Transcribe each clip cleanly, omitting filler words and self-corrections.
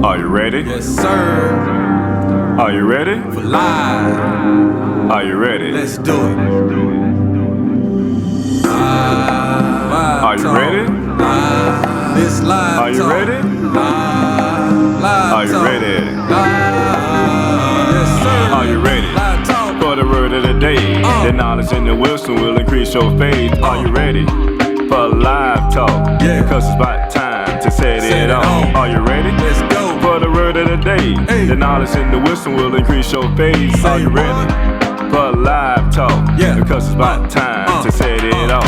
Are you ready? Yes, sir. Are you ready? For live. Are you ready? Let's do it. Are you ready? This live Are you talk. ready? Live Are you talk. ready? Yes, sir. Are you ready? Live talk. For the word of the day, the knowledge and the wisdom will increase your faith. Are you ready for live talk? Yeah. Because it's about time to set it on. Are you ready? Let's go. For the word of the day, the knowledge and the wisdom will increase your faith. Are you ready for live talk? Yeah. Because it's about time to set it off.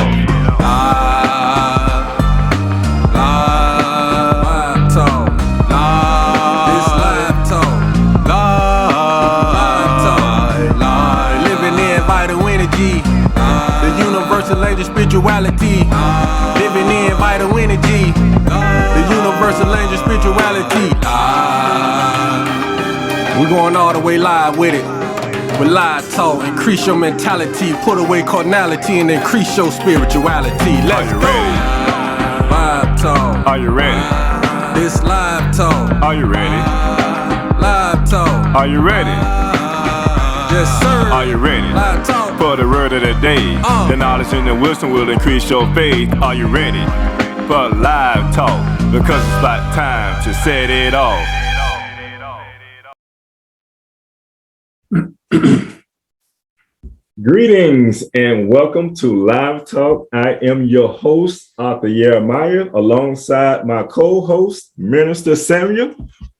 Live talk. This live talk. Live talk. Living in vital energy. The universal language spirituality. Living in vital energy. The universal language spirituality. We're going all the way live with it. With live talk, increase your mentality, put away carnality, and increase your spirituality. Let's Are you go. ready? Live talk. Are you ready? This live talk. Are you ready? Live talk. Are you ready? Yes, sir. Are you ready? Live talk. For the word of the day, the knowledge and the wisdom will increase your faith. Are you ready for live talk? Because it's about time to set it off. Greetings and welcome to Live Talk. I am your host, Arthur Jeremiah, alongside my co-host, Minister Samuel.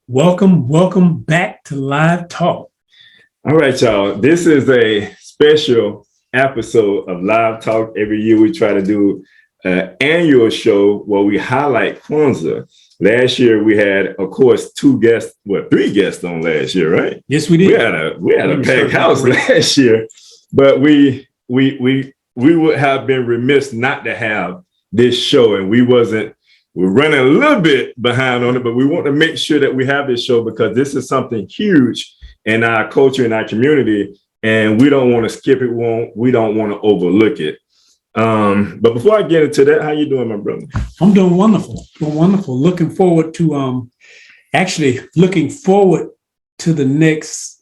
Welcome back to Live Talk. All right, y'all. This is a special episode of Live Talk. Every year we try to do an annual show where we highlight Kwanzaa. Last year we had, of course, three guests on last year, right? Yes, we did. We had a packed house last year, but we would have been remiss not to have this show, and we're running a little bit behind on it, but we want to make sure that we have this show because this is something huge in our culture, in our community, and we don't want to skip it. We don't want to overlook it. But before I get into that, how you doing, my brother? I'm doing wonderful. Looking forward to the next,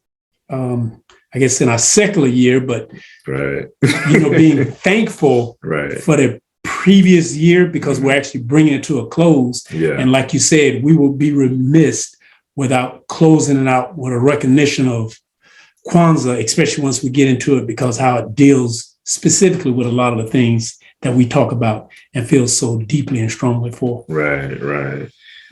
I guess in our secular year, but right, being thankful for the previous year because we're actually bringing it to a close. Yeah. And like you said, we will be remiss without closing it out with a recognition of Kwanzaa, especially once we get into it, because how it deals specifically with a lot of the things that we talk about and feel so deeply and strongly for. Right.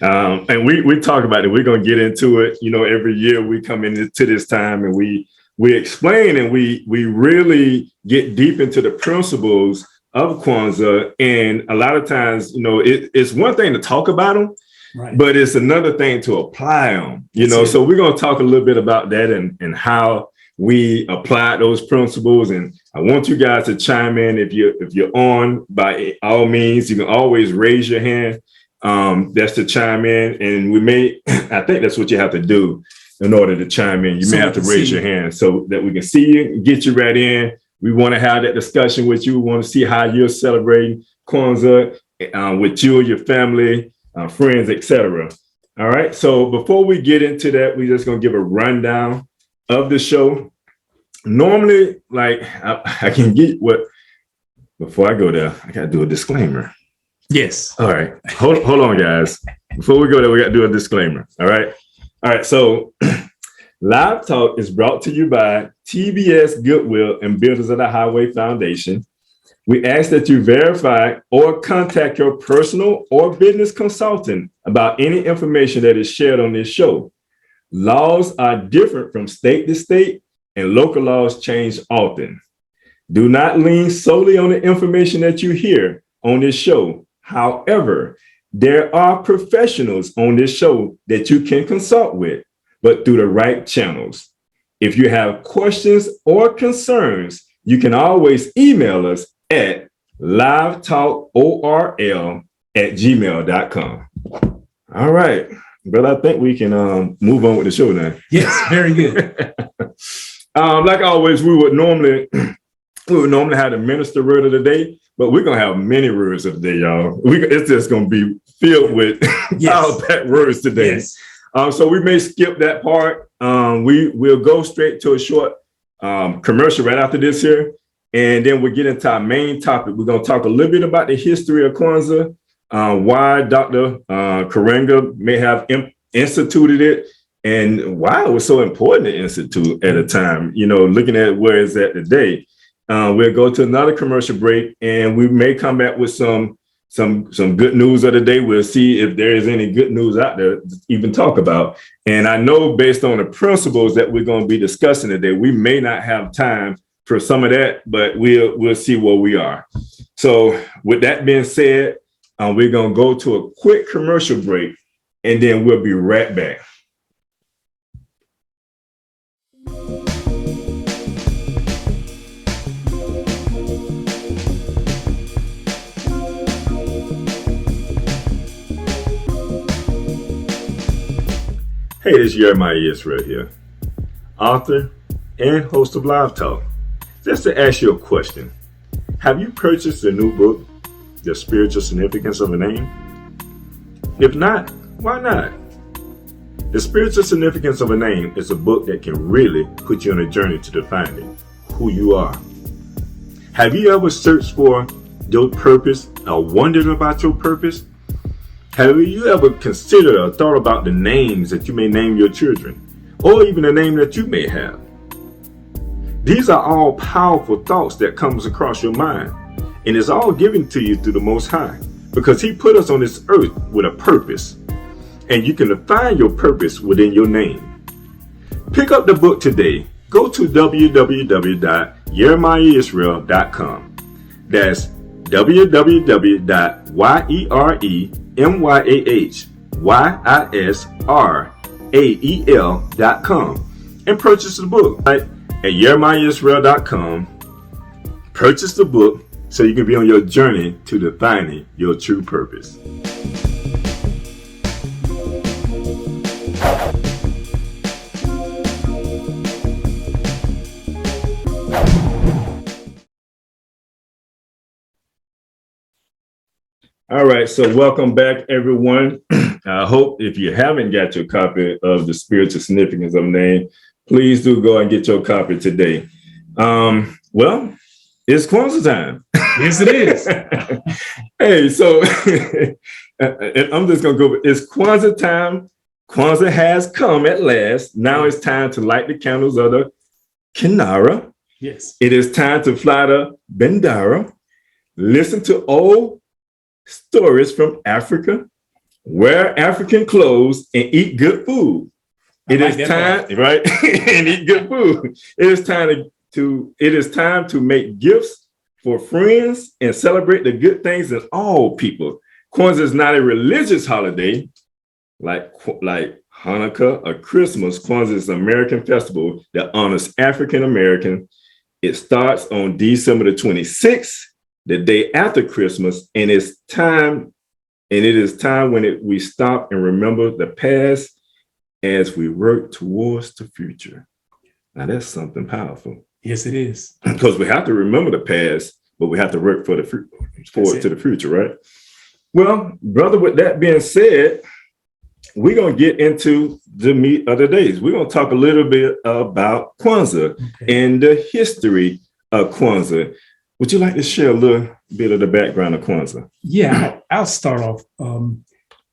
And we talk about it. We're going to get into it. Every year we come into this time and we explain and we really get deep into the principles of Kwanzaa. And a lot of times, it's one thing to talk about them, right, but it's another thing to apply them, So we're going to talk a little bit about that and how we apply those principles. And I want you guys to chime in. If you're on, by all means, you can always raise your hand. That's to chime in. And I think that's what you have to do in order to chime in. You may have to raise your hand so that we can see you and get you right in. We want to have that discussion with you. We want to see how you're celebrating Kwanzaa with you, your family, friends, etc. All right. So before we get into that, we're just going to give a rundown of the show. Normally, like I can get before I go there, I got to do a disclaimer. Yes. All right. Hold on, guys. Before we go there, we got to do a disclaimer. All right. So Live Talk is brought to you by TBS Goodwill and Builders of the Highway Foundation. We ask that you verify or contact your personal or business consultant about any information that is shared on this show. Laws are different from state to state, and local laws change often. Do not lean solely on the information that you hear on this show. However, there are professionals on this show that you can consult with, but through the right channels. If you have questions or concerns, you can always email us at livetalkorl@gmail.com. All right. But I think we can move on with the show now. Yes, very good. Like always, we would normally have the minister word of the day, but we're gonna have many words of the day, y'all. It's just gonna be filled with power-packed words today. Yes. So we may skip that part. We'll go straight to a short commercial right after this here. And then we'll get into our main topic. We're going to talk a little bit about the history of Kwanzaa, why Dr. Karenga may have instituted it, and why it was so important to institute at a time, looking at where it's at today. We'll go to another commercial break, and we may come back with some good news of the day. We'll see if there is any good news out there to even talk about. And I know based on the principles that we're going to be discussing today, we may not have time for some of that, but we'll see where we are. So with that being said, we're going to go to a quick commercial break, and then we'll be right back. Hey, it's Jeremiah Israel here, author and host of Live Talk. Just to ask you a question, have you purchased a new book, The Spiritual Significance of a Name? If not, why not? The Spiritual Significance of a Name is a book that can really put you on a journey to defining who you are. Have you ever searched for your purpose or wondered about your purpose? Have you ever considered or thought about the names that you may name your children, or even the name that you may have? These are all powerful thoughts that comes across your mind, and it's all given to you through the Most High, because He put us on this earth with a purpose, and you can define your purpose within your name. Pick up the book today. Go to www.yeremiahisrael.com. That's www.yeremiahisrael.com and purchase the book at yeremiahisrael.com. Purchase the book so you can be on your journey to defining your true purpose. All right, so welcome back, everyone. I hope if you haven't got your copy of The Spiritual Significance of a Name, please do go and get your copy today. Well, it's Kwanzaa time. Yes, it is. Hey, so and I'm just going to go, it's Kwanzaa time. Kwanzaa has come at last. Now it's time to light the candles of the Kinara. Yes. It is time to fly the Bendera, listen to old stories from Africa, wear African clothes, and eat good food. It is time, right? And eat good food. It is time to make gifts for friends and celebrate the good things in all people. Kwanzaa is not a religious holiday like Hanukkah or Christmas. Kwanzaa is an American festival that honors African American. It starts on December the 26th, the day after Christmas, and it is time when we stop and remember the past as we work towards the future. Now that's something powerful. Yes, it is. Because we have to remember the past, but we have to work forward to the future, right? Well, brother, with that being said, we're going to get into the meat of the days. We're going to talk a little bit about Kwanzaa and the history of Kwanzaa. Would you like to share a little bit of the background of Kwanzaa? Yeah, I'll start off.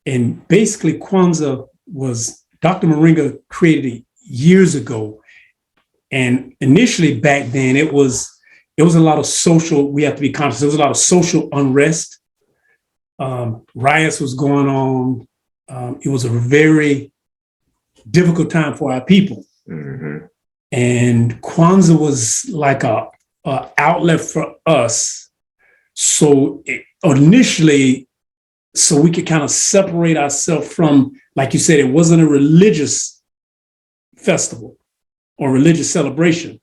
And basically, Kwanzaa was, Dr. Moringa created it years ago. And initially back then, it was a lot of social, we have to be conscious, there was a lot of social unrest. Riots was going on. It was a very difficult time for our people. Mm-hmm. And Kwanzaa was like a outlet for us. So initially, so we could kind of separate ourselves from, like you said, it wasn't a religious festival or religious celebration,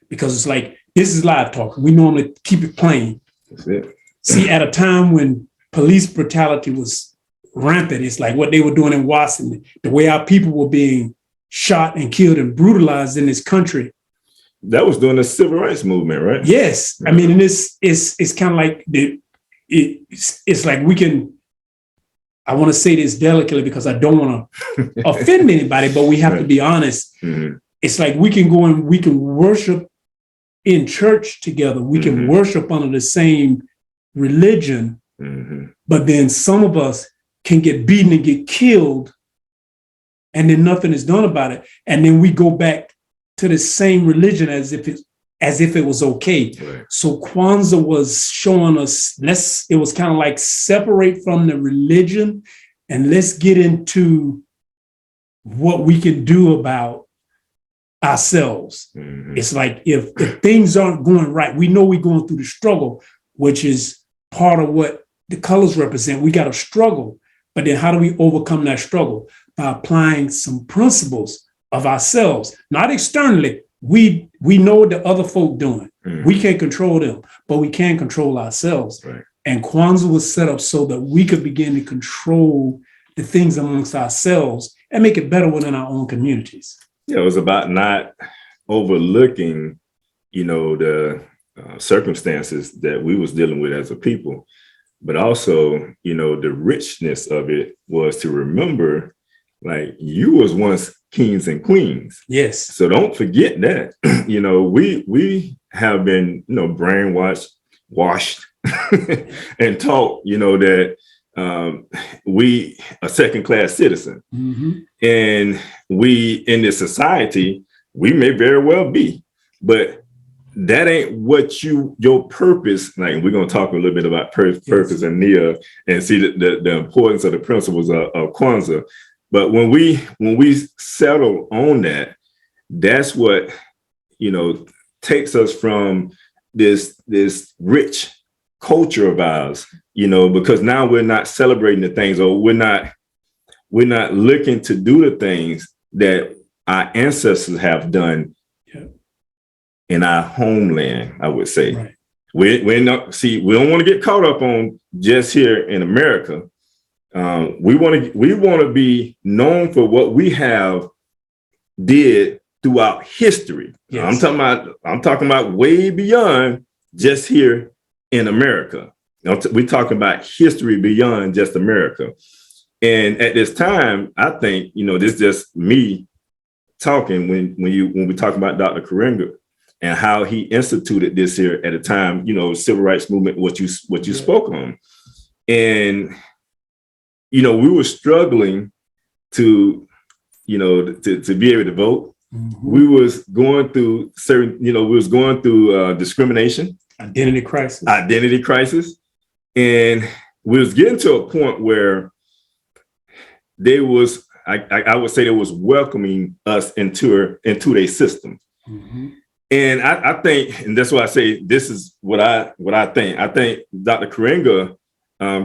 because it's like, this is live talk. We normally keep it plain. That's it. See, at a time when police brutality was rampant, it's like what they were doing in Washington, the way our people were being shot and killed and brutalized in this country. That was during the civil rights movement, right? Yes. I mean, and it's kind of like it's like we can, I want to say this delicately because I don't want to offend anybody, but we have to be honest. Mm-hmm. It's like we can go and we can worship in church together. We can worship under the same religion, but then some of us can get beaten and get killed, and then nothing is done about it. And then we go back to the same religion as if it was okay. Right. So Kwanzaa was showing us, it was kind of like separate from the religion and let's get into what we can do about ourselves. It's like if things aren't going right, we know we're going through the struggle, which is part of what the colors represent. We got to struggle. But then how do we overcome that struggle? By applying some principles of ourselves, not externally. We know what the other folk doing. We can't control them, but we can control ourselves. Right. And Kwanzaa was set up so that we could begin to control the things amongst ourselves and make it better within our own communities. Yeah, it was about not overlooking, the circumstances that we was dealing with as a people, but also, the richness of it was to remember, like, you was once kings and queens. Yes. So don't forget that. We have been, washed and taught, that we a second-class citizen. And we in this society, we may very well be, but that ain't what your purpose. Like, we're going to talk a little bit about purpose and Nia and see the importance of the principles of Kwanzaa. But when we settle on that, that's what, takes us from this rich culture of ours, because now we're not celebrating the things, or we're not looking to do the things that our ancestors have done in our homeland, I would say. Right. We don't want to get caught up on just here in America. We want to be known for what we have did throughout history. Yes. I'm talking about way beyond just here in America. We're talking about history beyond just America. And at this time, I think, this is just me talking when we talk about Dr. Karenga and how he instituted this here at a time, civil rights movement, what you spoke on. And we were struggling to be able to vote. We was going through discrimination, identity crisis. And we was getting to a point where they was, I would say, they was welcoming us into their system. And I think, and that's why I say this is what I think. I think Dr. Karenga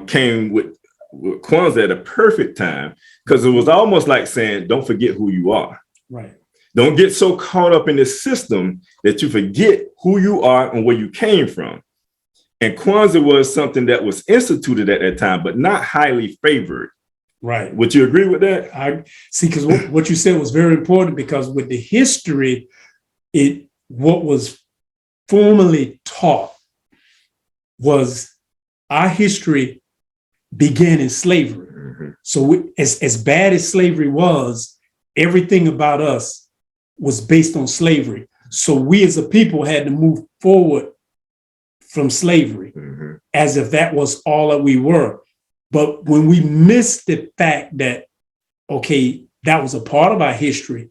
came with Kwanzaa at a perfect time, because it was almost like saying, don't forget who you are. Right. Don't get so caught up in this system that you forget who you are and where you came from. And Kwanzaa was something that was instituted at that time, but not highly favored. Right. Would you agree with that? I see, because what you said was very important, because with the history, what was formally taught was our history began in slavery. So as bad as slavery was, everything about us was based on slavery. So we as a people had to move forward from slavery as if that was all that we were. But when we missed the fact that, okay, that was a part of our history,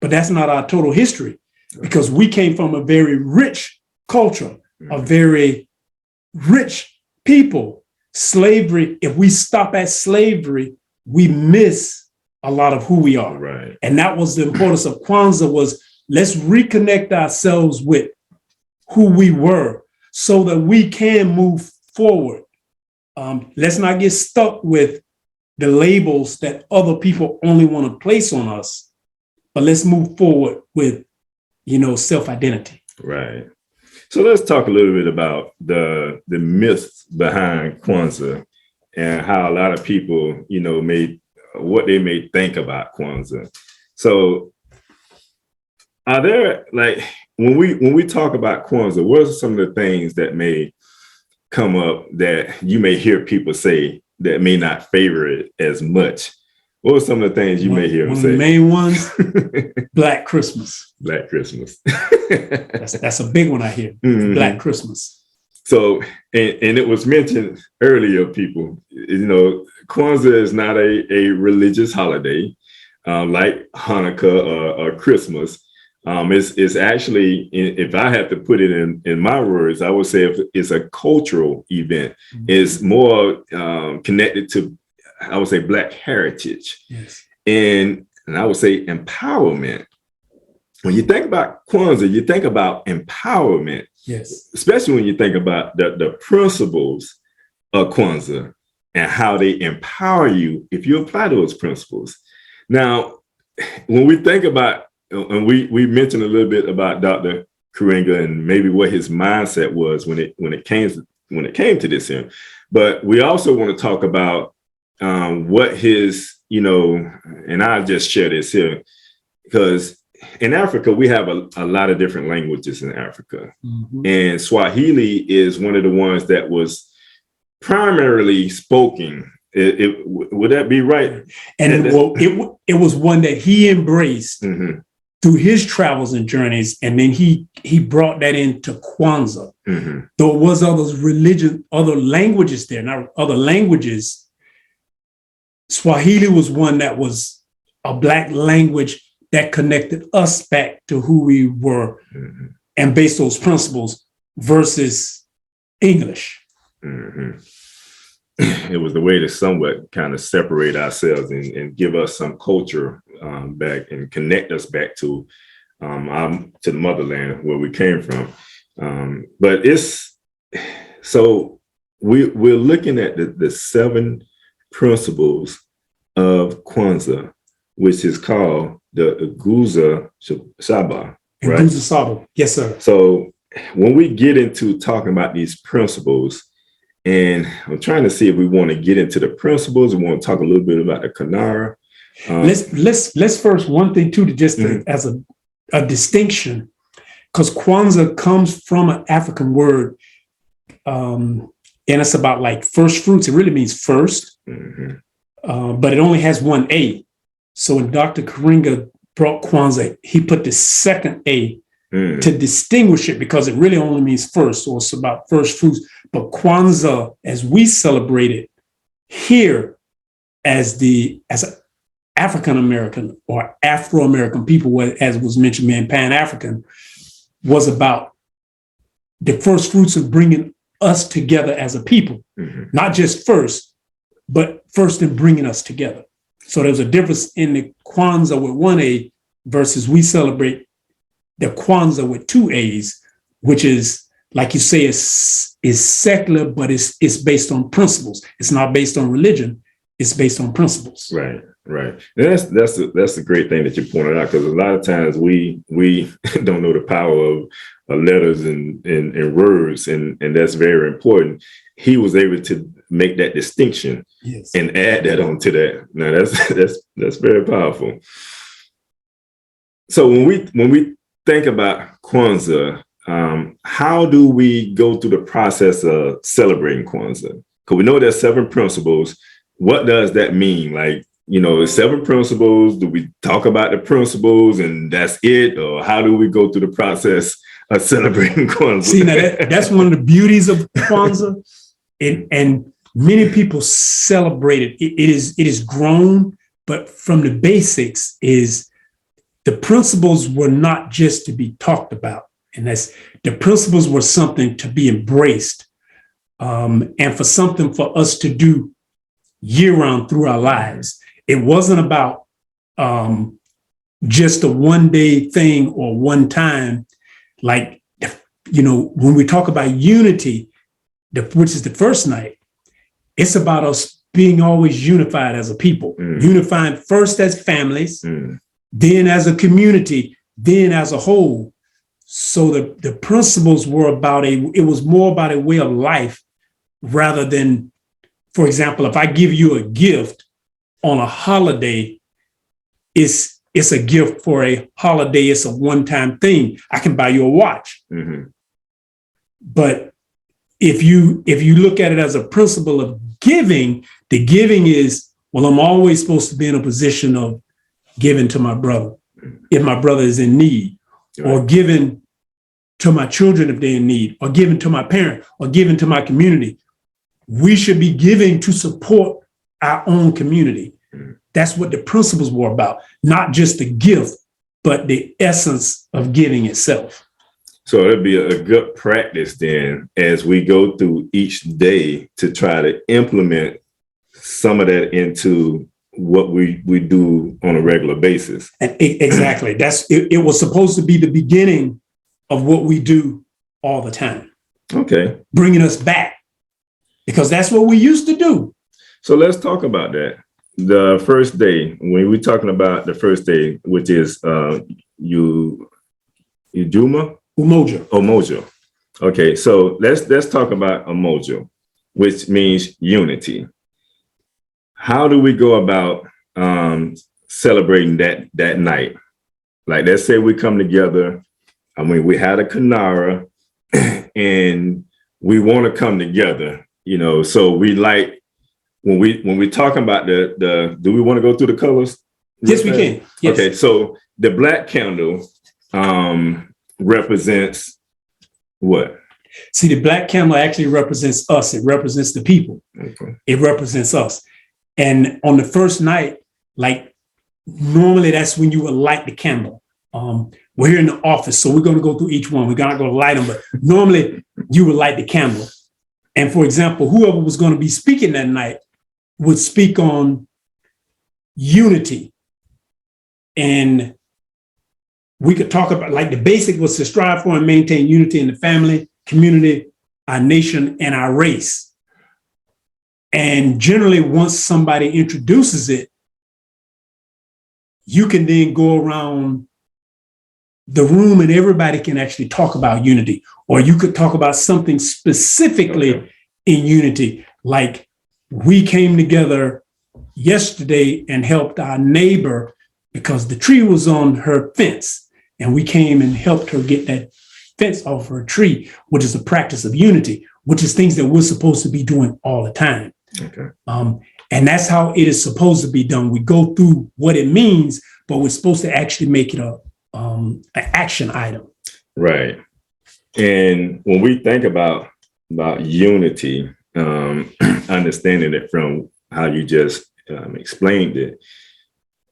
but that's not our total history, because we came from a very rich culture, a very rich people. Slavery, if we stop at slavery, we miss a lot of who we are. Right. And that was the importance of Kwanzaa, was let's reconnect ourselves with who we were so that we can move forward. Let's not get stuck with the labels that other people only want to place on us, but let's move forward with, self-identity. Right. So let's talk a little bit about the myths behind Kwanzaa and how a lot of people, what they may think about Kwanzaa. So are there, like, when we talk about Kwanzaa, what are some of the things that may come up that you may hear people say that may not favor it as much. What are some of the things you may hear him say? One of the main ones, Black Christmas. Black Christmas. That's a big one I hear. Mhm. Black Christmas. So, and it was mentioned earlier, people, Kwanzaa is not a religious holiday like Hanukkah or Christmas. It's actually, if I have to put it in my words, I would say it's a cultural event. Mm-hmm. It's more connected to, I would say, Black heritage. Yes. And I would say empowerment. When you think about Kwanzaa, you think about empowerment. Yes. Especially when you think about the principles of Kwanzaa and how they empower you if you apply those principles. Now, when we think about, and we mentioned a little bit about Dr. Karenga and maybe what his mindset was when it came to this here, but we also want to talk about what his, and I'll just share this here, because in Africa, we have a lot of different languages in Africa. Mm-hmm. And Swahili is one of the ones that was primarily spoken. Would that be right? And it was one that he embraced mm-hmm. through his travels and journeys. And then he brought that into Kwanzaa. Mm-hmm. There was other languages there. Now, other languages, Swahili was one that was a Black language that connected us back to who we were, mm-hmm. and based those principles versus English. Mm-hmm. It was the way to somewhat kind of separate ourselves and give us some culture back and connect us back to the motherland where we came from. But so we're looking at the 7 principles of Kwanzaa, which is called the Guza Saba, right? Guza Saba, yes, sir. So when we get into talking about these principles, and I'm trying to see if we want to get into the principles, we want to talk a little bit about the Kanara. Let's first, one thing too, mm-hmm. as a distinction, because Kwanzaa comes from an African word, and it's about like first fruits. It really means first, mm-hmm. But it only has one A. So when Dr. Karenga brought Kwanzaa, he put the second A to distinguish it, because it really only means first, so it's about first fruits. But Kwanzaa, as we celebrate it here as an African American or Afro American people, as was mentioned, man, Pan-African, was about the first fruits of bringing us together as a people, mm-hmm. not just first, but first in bringing us together. So there's a difference in the Kwanzaa with one A versus we celebrate the Kwanzaa with 2 A's, which is, like you say, is secular, but it's based on principles. It's not based on religion. It's based on principles. Right. And that's the great thing that you pointed out, because a lot of times we don't know the power of letters and words, and that's very important. He was able to make that distinction, yes, and add that onto that. Now that's very powerful. So when we think about Kwanzaa, how do we go through the process of celebrating Kwanzaa? Because we know there's 7 principles. What does that mean? Like, 7 principles. Do we talk about the principles and that's it? Or how do we go through the process of celebrating Kwanzaa? See, now that's one of the beauties of Kwanzaa. And many people celebrate it. It is grown, but from the basics is the principles were not just to be talked about. And that's the principles were something to be embraced, and for something for us to do year round through our lives. It wasn't about just a one-day thing or one time. Like, when we talk about unity, which is the first night, it's about us being always unified as a people, unifying first as families, then as a community, then as a whole. So the principles were it was more about a way of life rather than, for example, if I give you a gift on a holiday, it's a gift for a holiday. It's a one-time thing. I can buy you a watch. Mm-hmm. But if you look at it as a principle of giving, the giving is, well, I'm always supposed to be in a position of giving to my brother if my brother is in need, or giving to my children if they're in need, or giving to my parent, or giving to my community. We should be giving to support our own community. That's what the principles were about, not just the gift, but the essence of giving itself. So it'd be a good practice then as we go through each day to try to implement some of that into what we do on a regular basis. And exactly. It was supposed to be the beginning of what we do all the time. Okay. Bringing us back, because that's what we used to do. So let's talk about that. The first day, when we're talking about the first day, which is Umoja. Umoja. Okay, so let's talk about Umoja, which means unity. How do we go about celebrating that night? Like, let's say we come together. I mean, we had a Kanara, and we want to come together. So we like when we talking about the. Do we want to go through the colors? Yes, we can. Yes. Okay, so the black candle represents what? See, the black candle actually represents us. It represents the people. Okay. It represents us. And on the first night, like normally that's when you would light the candle. We're here in the office, so we're going to go through each one. We're not going to light them, but normally you would light the candle. And for example, whoever was going to be speaking that night would speak on unity. And we could talk about, like, the basic was to strive for and maintain unity in the family, community, our nation, and our race. And generally, once somebody introduces it, you can then go around the room and everybody can actually talk about unity. Or you could talk about something specifically in unity, like we came together yesterday and helped our neighbor because the tree was on her fence. And we came and helped her get that fence off her tree, which is a practice of unity, which is things that we're supposed to be doing all the time. Okay. And that's how it is supposed to be done. We go through what it means, but we're supposed to actually make it an action item. Right. And when we think about unity, understanding it from how you just explained it,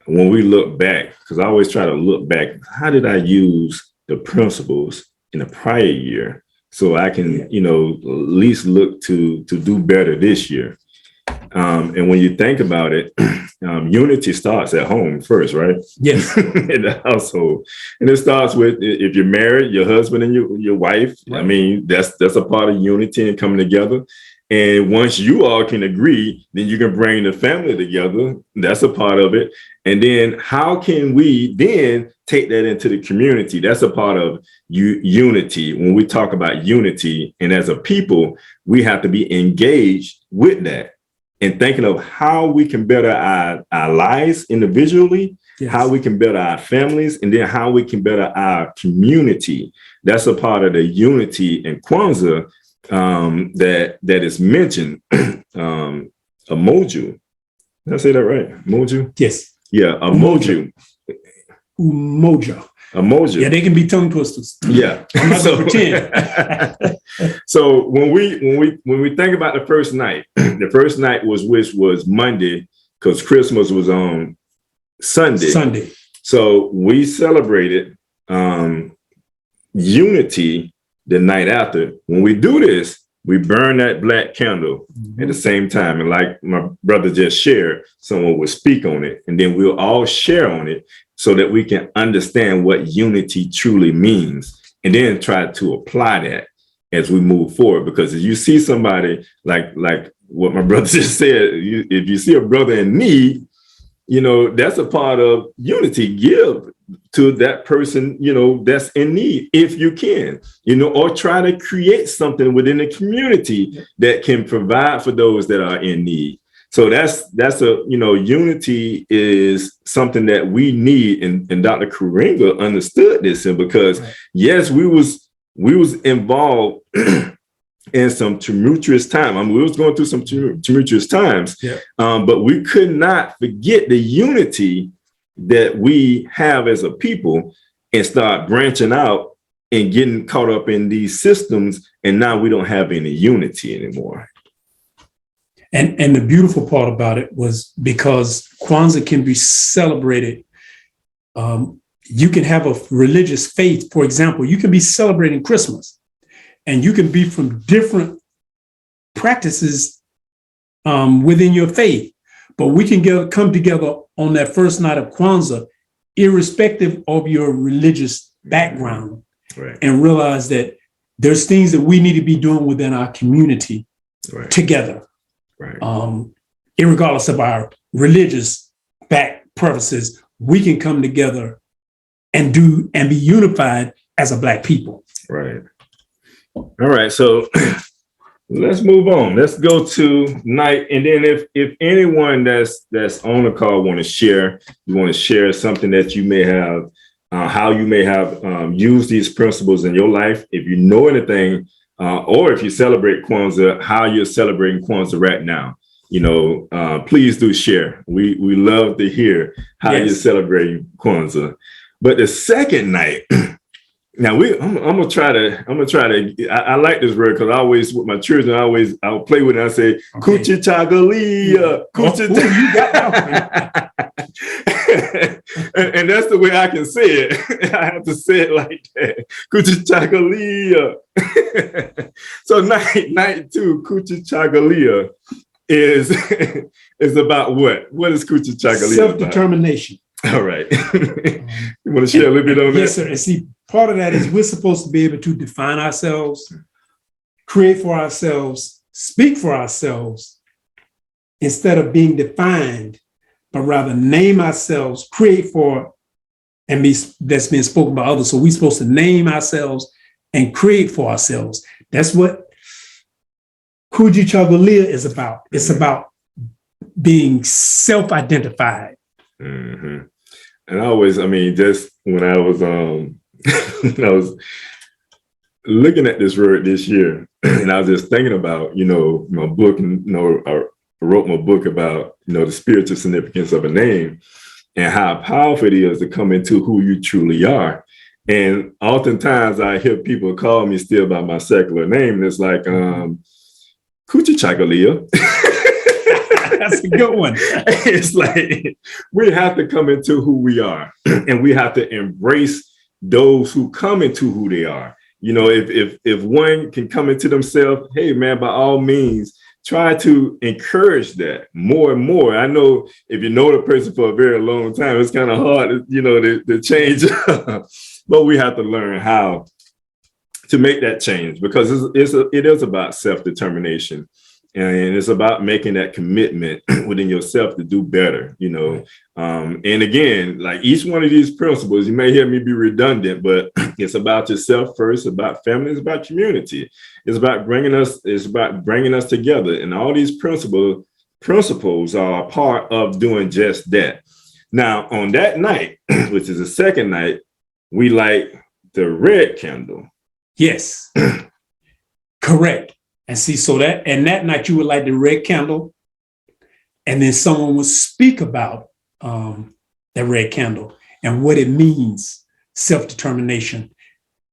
when we look back, because I always try to look back, how did I use the principles in the prior year so I can, at least look to do better this year? And when you think about it, unity starts at home first, right? Yes. In the household. And it starts with, if you're married, your husband and your wife. Right. I mean, that's a part of unity and coming together. And once you all can agree, then you can bring the family together. That's a part of it. And then how can we then take that into the community? That's a part of unity. When we talk about unity, and as a people, we have to be engaged with that and thinking of how we can better our lives individually, yes, how we can better our families, and then how we can better our community. That's a part of the unity in Kwanzaa that is mentioned. Umoja. Did I say that right? Umoja? Yes. Yeah, Umoja. Umoja. Umoja. Yeah, they can be tongue twisters. Yeah. I'm not gonna pretend. So when we think about the first night, which was Monday, because Christmas was on Sunday. So we celebrated unity the night after. When we do this, we burn that black candle at the same time. And like my brother just shared, someone will speak on it, and then we'll all share on it so that we can understand what unity truly means, and then try to apply that as we move forward. Because if you see somebody like what my brother just said, if you see a brother in need, that's a part of unity. Give to that person, that's in need, if you can, or try to create something within the community that can provide for those that are in need. So that's a, unity is something that we need. And Dr. Karinga understood this, and because yes, we was involved in some tumultuous time. I mean, we was going through some tumultuous times, but we could not forget the unity that we have as a people and start branching out and getting caught up in these systems. And now we don't have any unity anymore. And the beautiful part about it was because Kwanzaa can be celebrated. You can have a religious faith. For example, you can be celebrating Christmas and you can be from different practices within your faith. But we can come together on that first night of Kwanzaa, irrespective of your religious background, and realize that there's things that we need to be doing within our community together, irregardless of our religious purposes. We can come together and be unified as a Black people. Right. All right. So let's move on. Let's go to night. And then if anyone that's on the call want to share something that you may have, how you may have used these principles in your life, if you know anything, or if you celebrate Kwanzaa, how you're celebrating Kwanzaa right now, please do share. We love to hear how you're celebrating Kwanzaa. But the second night, now I'm gonna try to. I like this word because I always with my children I'll play with it. And I say Coochie Chagalia, and that's the way I can say it. I have to say it like that, Coochie Chagalia. So night 2, Coochie Chagalia is about what? What is Coochie Chagalia? Self-determination. All right. You want to share a little bit on that? Yes, sir. And see, part of that is we're supposed to be able to define ourselves, create for ourselves, speak for ourselves, instead of being defined, but rather name ourselves, create for, and that's being spoken by others. So we're supposed to name ourselves and create for ourselves. That's what Coochie Chagalia is about. It's about being self-identified. Mm-hmm. And just when I was when I was looking at this word this year, and I was just thinking about, my book, and I wrote my book about, the spiritual significance of a name and how powerful it is to come into who you truly are. And oftentimes I hear people call me still by my secular name, and it's like Coochie Chagalia. That's a good one. It's like we have to come into who we are, and we have to embrace those who come into who they are. If one can come into themselves, hey man, by all means, try to encourage that more and more. I know if you know the person for a very long time, it's kind of hard, to change, but we have to learn how to make that change, because it is about self-determination. And it's about making that commitment within yourself to do better, And again, like each one of these principles, you may hear me be redundant, but it's about yourself first, about family, it's about community. It's about bringing us together. And all these principles are a part of doing just that. Now, on that night, which is the second night, we light the red candle. Yes, correct. And see, that night you would light the red candle, and then someone would speak about that red candle and what it means, self-determination.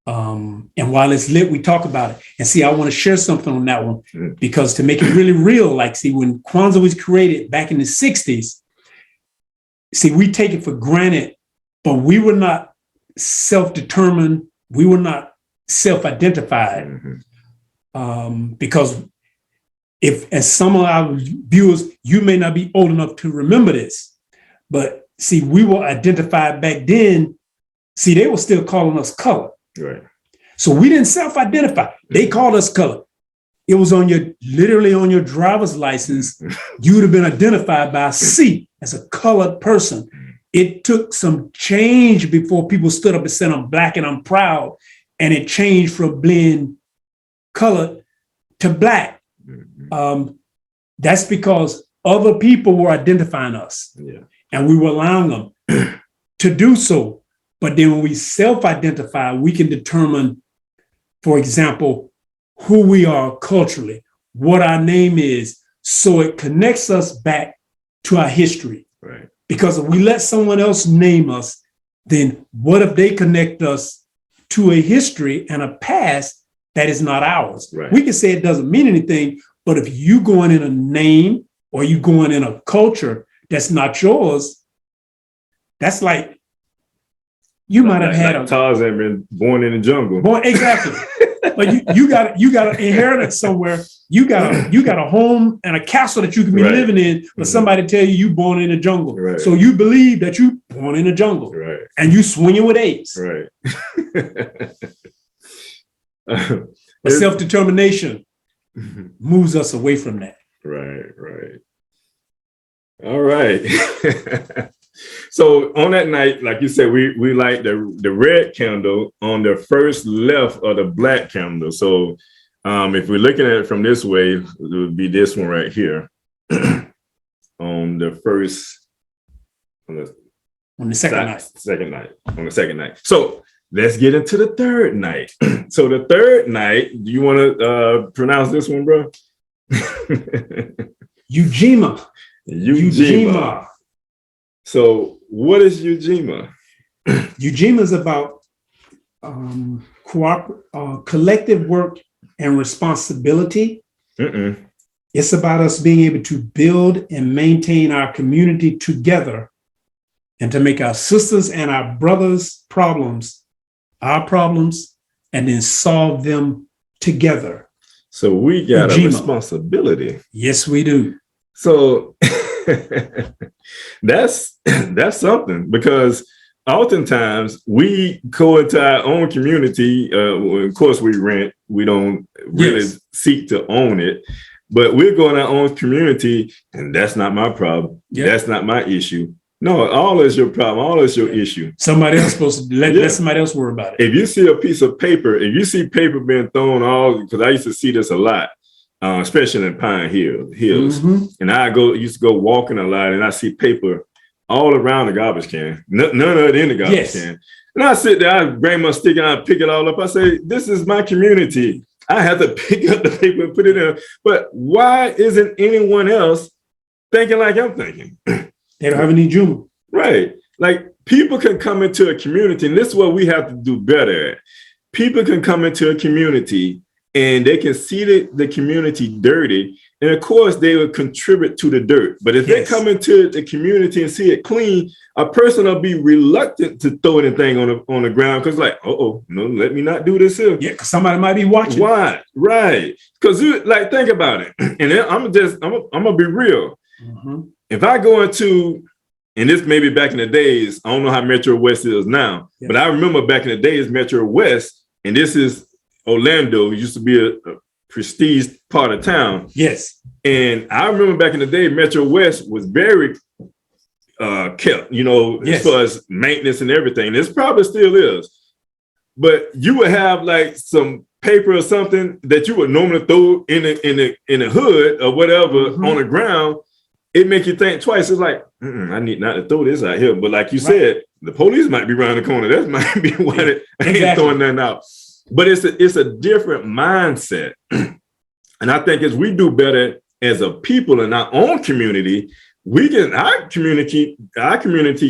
And while it's lit, we talk about it. And see, I want to share something on that one, because to make it really real, when Kwanzaa was created back in the 60s, we take it for granted, but we were not self-determined. We were not self-identified. Mm-hmm. Because as some of our viewers, you may not be old enough to remember this, but we were identified back then. They were still calling us color. Right. So we didn't self-identify. They called us color. It was literally on your driver's license. You would have been identified by a C as a colored person. It took some change before people stood up and said, I'm Black and I'm proud. And it changed from being colored to Black. That's because other people were identifying us, and we were allowing them to do so. But then when we self-identify, we can determine, for example, who we are culturally, what our name is, so it connects us back to our history. Right. Because if we let someone else name us, then what if they connect us to a history and a past that is not ours? Right. We can say it doesn't mean anything, but if you going in a name or you going in a culture that's not yours, that's like you might have had like Tarzan been born in the jungle. Exactly. But you got an inheritance somewhere. You got a home and a castle that you can be Right. living in, but somebody tell you born in the jungle. Right. So you believe that you born in the jungle. Right. And you swinging with apes. Right. But self-determination moves us away from that. Right. All right. So on that night, like you said, we light the red candle on the first left of the black candle. So if we're looking at it from this way, it would be this one right here on the second night. So let's get into the third night. So the third night, do you want to pronounce this one, bro? Ujima. So what is Ujima? Ujima is about collective work and responsibility. It's about us being able to build and maintain our community together and to make our sisters and our brothers' problems our problems and then solve them together. So we got a responsibility. Yes, we do. So that's something, because oftentimes we go into our own community. Of course, we rent. We don't really seek to own it, but we're going our own community, and that's not my problem. Yep. That's not my issue. No, all is your problem. All is your issue. Somebody else supposed to let somebody else worry about it. If you see a piece of paper, if you see paper being thrown because I used to see this a lot, especially in Pine Hills, and I used to go walking a lot, and I see paper all around the garbage can. None of it in the garbage can. And I sit there, I bring my stick and I pick it all up. I say, this is my community. I have to pick up the paper and put it in. But why isn't anyone else thinking like I'm thinking? They don't have any Juma. Right. Like, people can come into a community, and this is what we have to do better at. People can come into a community and they can see the community dirty. And of course, they will contribute to the dirt. But if they come into the community and see it clean, a person will be reluctant to throw anything on the ground because, like, no, let me not do this here. Yeah, because somebody might be watching. Why? Right. Because, like, think about it. And then I'm gonna be real. If I go into, and this may be back in the days, I don't know how Metro West is now, but I remember back in the days, Metro West, and this is Orlando, used to be a prestige part of town. Yes. And I remember back in the day, Metro West was very kept, as far as maintenance and everything. This probably still is. But you would have like some paper or something that you would normally throw in the hood or whatever on the ground. It makes you think twice. It's like, I need not to throw this out here. But like you said, the police might be around the corner. That might be why they ain't throwing nothing out. But it's a different mindset. And I think as we do better as a people in our own community, our community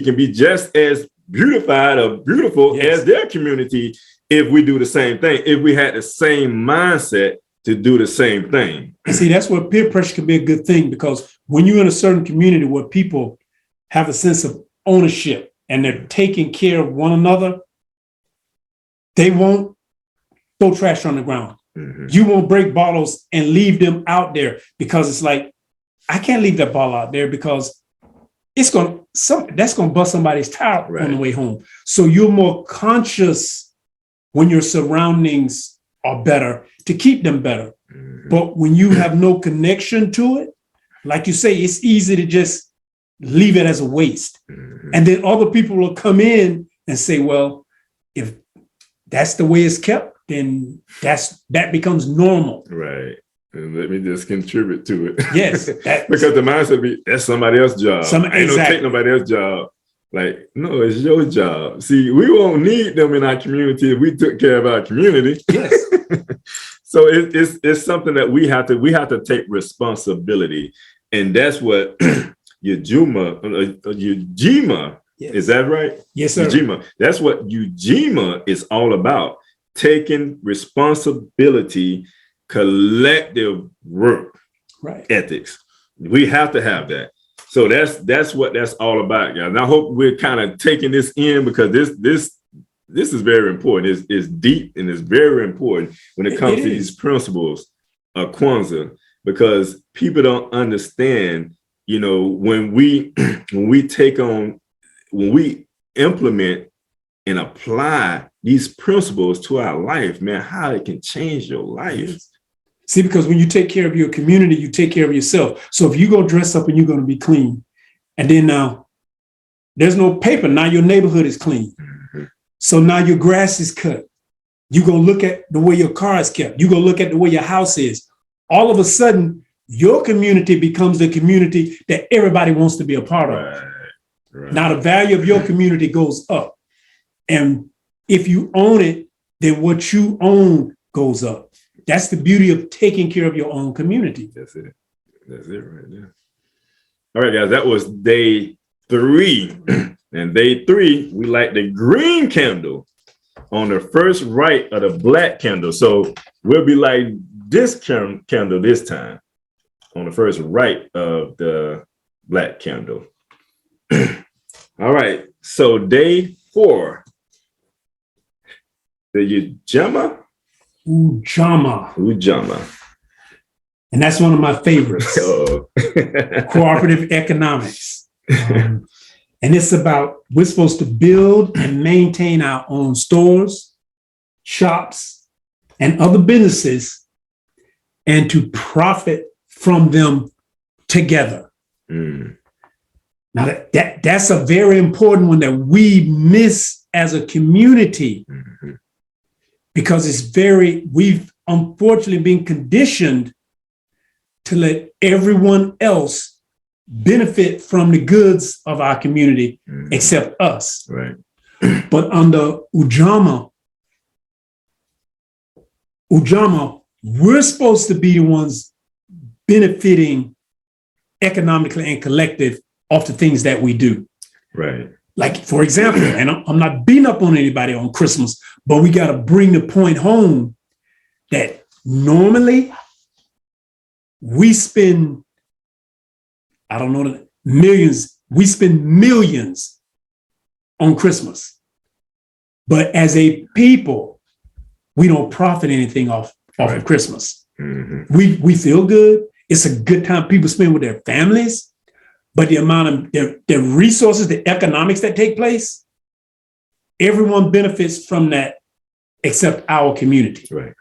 can be just as beautified or beautiful as their community if we do the same thing, if we had the same mindset to do the same thing. And see, that's where peer pressure can be a good thing, because when you're in a certain community where people have a sense of ownership and they're taking care of one another, they won't throw trash on the ground. You won't break bottles and leave them out there, because it's like, I can't leave that bottle out there because that's going to bust somebody's tire on the way home. So you're more conscious when your surroundings are better to keep them better. But when you have no connection to it, like you say, it's easy to just leave it as a waste. And then other people will come in and say, well, if that's the way it's kept, then that becomes normal. Right. And let me just contribute to it. Yes. Because the mindset be, that's somebody else's job. Ain't no take nobody else's job. Like, no, it's your job. See, we won't need them in our community if we took care of our community. Yes. So it's something that we have to take responsibility, and that's what Ujima, Yes. is that right? Yes, sir. Ujima. That's what Ujima is all about. Taking responsibility, collective work, right, ethics. We have to have that. So that's what that's all about, guys. And I hope we're kind of taking this in, because this is very important. It's deep and it's very important when it comes to these principles of Kwanzaa, because people don't understand, when we implement and apply these principles to our life, man, how it can change your life. See, because when you take care of your community, you take care of yourself. So if you go dress up and you're going to be clean, and then now there's no paper, now your neighborhood is clean. Mm-hmm. So now your grass is cut. You're going to look at the way your car is kept. You're going to look at the way your house is. All of a sudden, your community becomes the community that everybody wants to be a part of. Right. Now the value of your community goes up. And if you own it, then what you own goes up. That's the beauty of taking care of your own community. That's it. That's it right there. All right, guys, that was day 3. And day 3, we light the green candle on the first right of the black candle. So we'll be lighting this candle this time on the first right of the black candle. All right, so day 4, the Ujama. And that's one of my favorites. Cooperative economics. And it's about, we're supposed to build and maintain our own stores, shops, and other businesses, and to profit from them together. Mm. Now that's a very important one that we miss as a community. Mm-hmm. Because we've unfortunately been conditioned to let everyone else benefit from the goods of our community, mm-hmm. except us. Right. But under Ujama, we're supposed to be the ones benefiting economically and collective off the things that we do. Right. Like, for example, and I'm not beating up on anybody on Christmas, but we got to bring the point home that normally we spend, millions. We spend millions on Christmas. But as a people, we don't profit anything off of Christmas. Mm-hmm. We feel good. It's a good time people spend with their families. But the amount of the resources, the economics that take place, everyone benefits from that except our community. Right.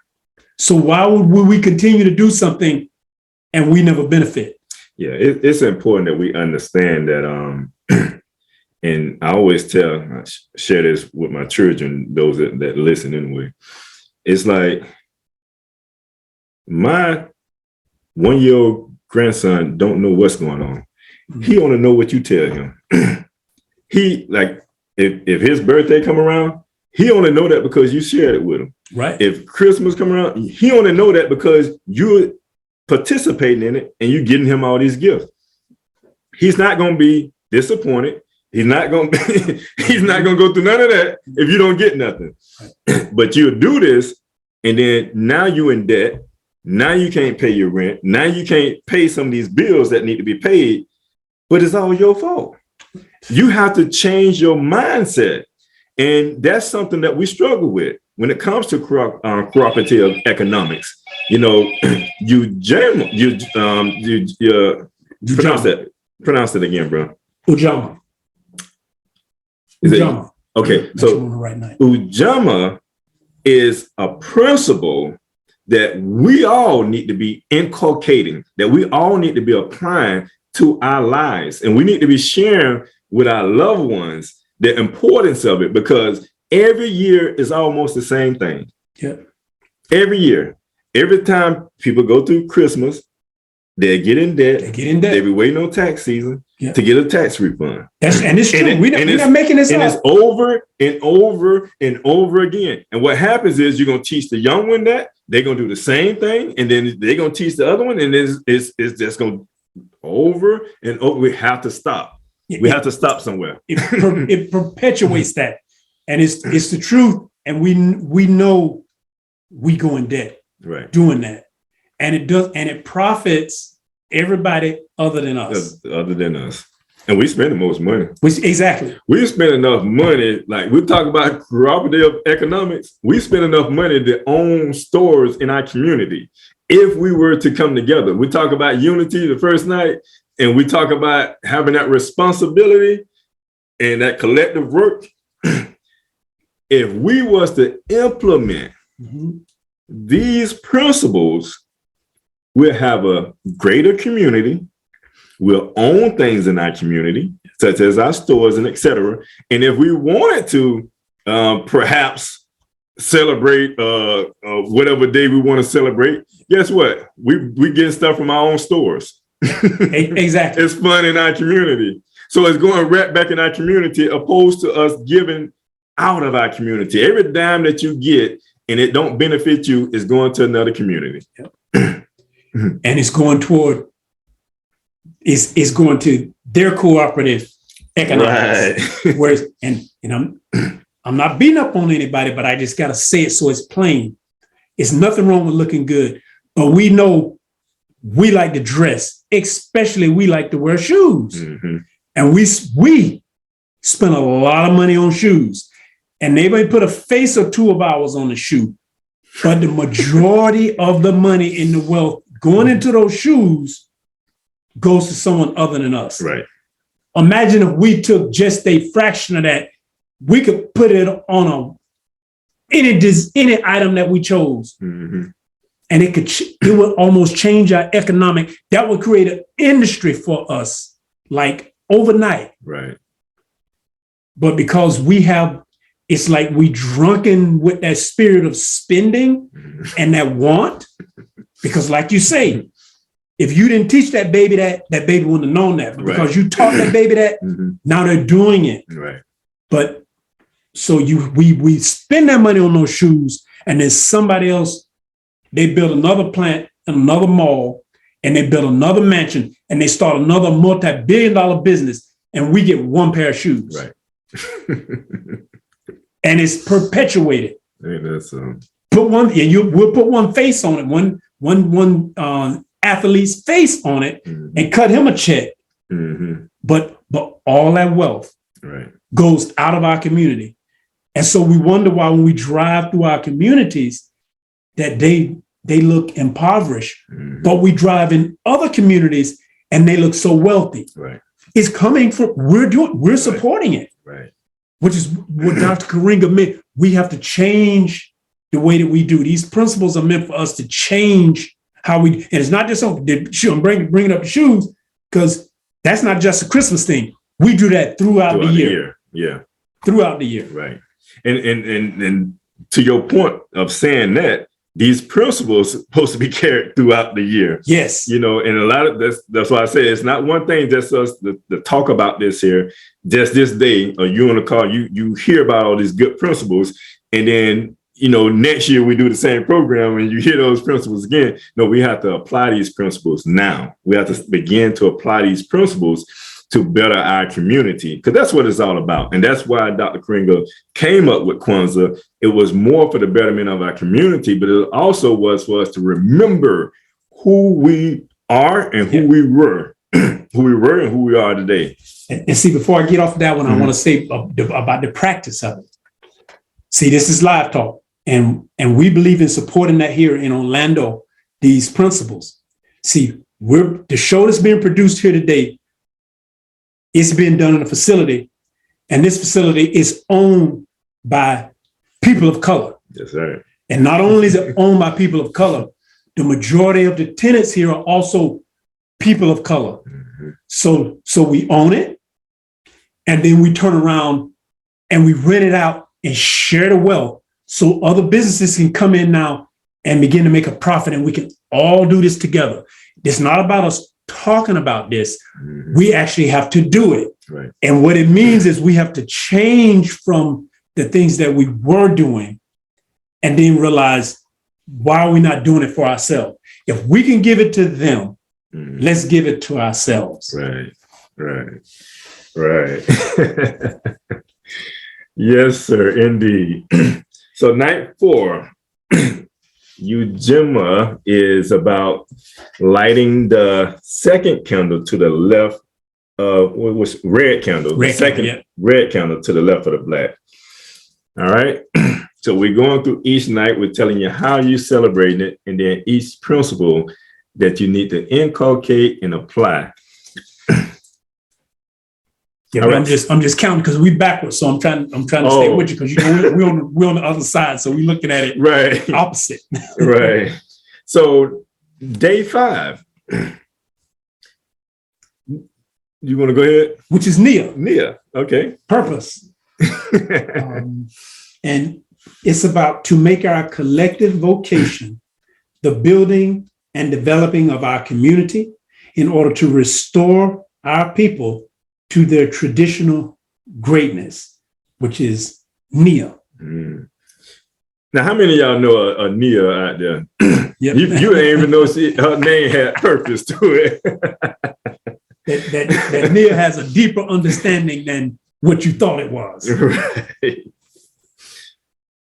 So why would we continue to do something and we never benefit? Yeah, it's important that we understand that. And I always share this with my children, those that listen anyway. It's like my 1-year-old grandson don't know what's going on. He only know what you tell him. He, like, if his birthday come around, he only know that because you shared it with him. Right. If Christmas come around, he only know that because you're participating in it and you're getting him all these gifts. He's not going to be disappointed. He's not going to go through none of that if you don't get nothing. Right. But you'll do this, and then now you're in debt. Now you can't pay your rent. Now you can't pay some of these bills that need to be paid. But it's all your fault. You have to change your mindset. And that's something that we struggle with when it comes to cooperative economics. Pronounce it again, bro. Ujama. Ujama. Okay, so Ujama is a principle that we all need to be inculcating, that we all need to be applying to our lives. And we need to be sharing with our loved ones the importance of it, because every year is almost the same thing. Yeah. Every year, every time people go through Christmas, they get in debt. They be waiting on tax season. to get a tax refund. And it's true. We're not making this up. And it's over and over and over again. And what happens is you're going to teach the young one that, they're going to do the same thing, and then they're going to teach the other one, and it's just going to over and over. We have to stop. We have to stop somewhere. It perpetuates that. And it's the truth. And we know we go in debt doing that. And it profits everybody other than us. And we spend the most money. Exactly. We spend enough money, like we talk about cooperative economics, we spend enough money to own stores in our community. If we were to come together, we talk about unity the first night, and we talk about having that responsibility and that collective work. If we was to implement these principles, we'll have a greater community. We'll own things in our community, such as our stores and et cetera. And if we wanted to perhaps celebrate whatever day we want to celebrate, guess what? We get stuff from our own stores. Exactly. It's fun in our community. So it's going right back in our community, opposed to us giving out of our community. Every dime that you get and it don't benefit you is going to another community. Yep. And it's going toward is going to their cooperative economics. Right. Whereas, and I'm not beating up on anybody, but I just got to say it so it's plain. It's nothing wrong with looking good, but we know we like to dress, especially we like to wear shoes. Mm-hmm. And we spend a lot of money on shoes, and they may put a face or two of ours on the shoe, but the majority of the money in the wealth going into those shoes goes to someone other than us. Right. Imagine if we took just a fraction of that, we could put it on any item that we chose, and it would almost change our economic. That would create an industry for us, like overnight. Right. But because it's like we drunken with that spirit of spending and that want, because like you say, if you didn't teach that baby that baby wouldn't have known that. But because you taught that baby that, now they're doing it. Right. But so we spend that money on those shoes, and then somebody else, they build another plant and another mall, and they build another mansion, and they start another multi-billion-dollar business, and we get one pair of shoes. Right. And it's perpetuated. Hey, that's we'll put one face on it, one athlete's face on it, and cut him a check. But all that wealth goes out of our community. And so we wonder why when we drive through our communities that they look impoverished, but we drive in other communities and they look so wealthy. Right. It's coming from, we're supporting it. Right. Which is what Dr. Karinga meant. We have to change the way that we do. These principles are meant for us to change how we, and it's not just on I'm bringing up the shoes, because that's not just a Christmas thing. We do that throughout the year. Yeah. Throughout the year. Right. And to your point of saying that, these principles are supposed to be carried throughout the year. Yes. And a lot of that's why I say it's not one thing just us to talk about this here, just this day, or you on the call, you hear about all these good principles, and then next year we do the same program and you hear those principles again. No, we have to apply these principles now. We have to begin to apply these principles to better our community, because that's what it's all about. And that's why Dr. Karinga came up with Kwanzaa. It was more for the betterment of our community, but it also was for us to remember who we are and who we were, and who we are today. And see, before I get off that one, I want to say about the practice of it. See, this is live talk, and we believe in supporting that here in Orlando, these principles. See, the show that's being produced here today, it's being done in a facility, and this facility is owned by people of color. Yes, sir. And not only is it owned by people of color, the majority of the tenants here are also people of color. So we own it, and then we turn around and we rent it out and share the wealth so other businesses can come in now and begin to make a profit, and we can all do this together. It's not about us talking about this, Mhm. we actually have to do it. Right. And what it means is we have to change from the things that we were doing and then realize, why are we not doing it for ourselves? If we can give it to them, Mhm. let's give it to ourselves. Right. Yes, sir, indeed. So night 4, Ujima is about lighting the second candle to the left of what was red candle, the second red candle to the left of the black. All right. So we're going through each night. We're telling you how you celebrate it, and then each principle that you need to inculcate and apply. Yeah, but I'm just counting because we backwards. So I'm trying to stay with you because we're on the other side. So we're looking at it right opposite. Right. So day 5. You want to go ahead? Which is Nia. Nia. Okay. Purpose. And it's about to make our collective vocation the building and developing of our community in order to restore our people to their traditional greatness, which is Nia. Mm. Now, how many of y'all know a Nia out there? Yep. You didn't even know her name had purpose to it. that Nia has a deeper understanding than what you thought it was. Right.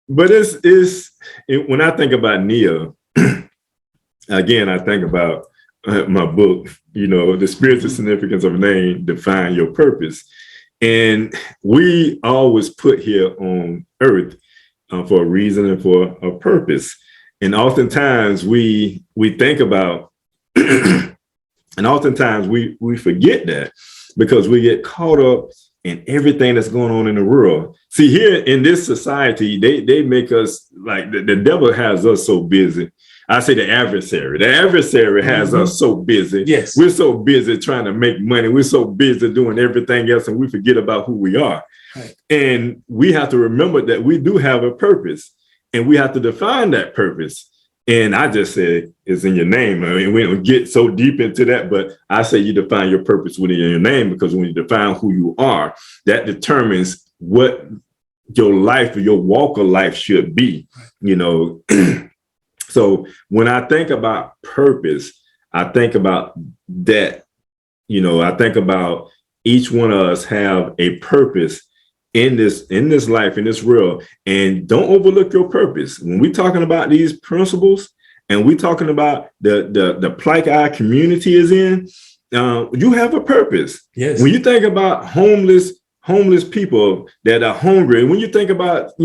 But when I think about Nia, again, I think about my book, the spiritual significance of a name, define your purpose. And we always put here on earth for a reason and for a purpose. And oftentimes we think about, and oftentimes we forget that because we get caught up in everything that's going on in the world. See, here in this society, they make us like the devil has us so busy. I say the adversary. The adversary has us so busy. Yes. We're so busy trying to make money. We're so busy doing everything else, and we forget about who we are. Right. And we have to remember that we do have a purpose, and we have to define that purpose. And I just said it's in your name. I mean, we don't get so deep into that, but I say you define your purpose within your name, because when you define who you are, that determines what your life or your walk of life should be, So when I think about purpose, I think about that, I think about each one of us have a purpose in this life, in this world, and don't overlook your purpose. When we're talking about these principles and we're talking about the plight our community is in, you have a purpose. Yes. When you think about homeless people that are hungry, when you think about,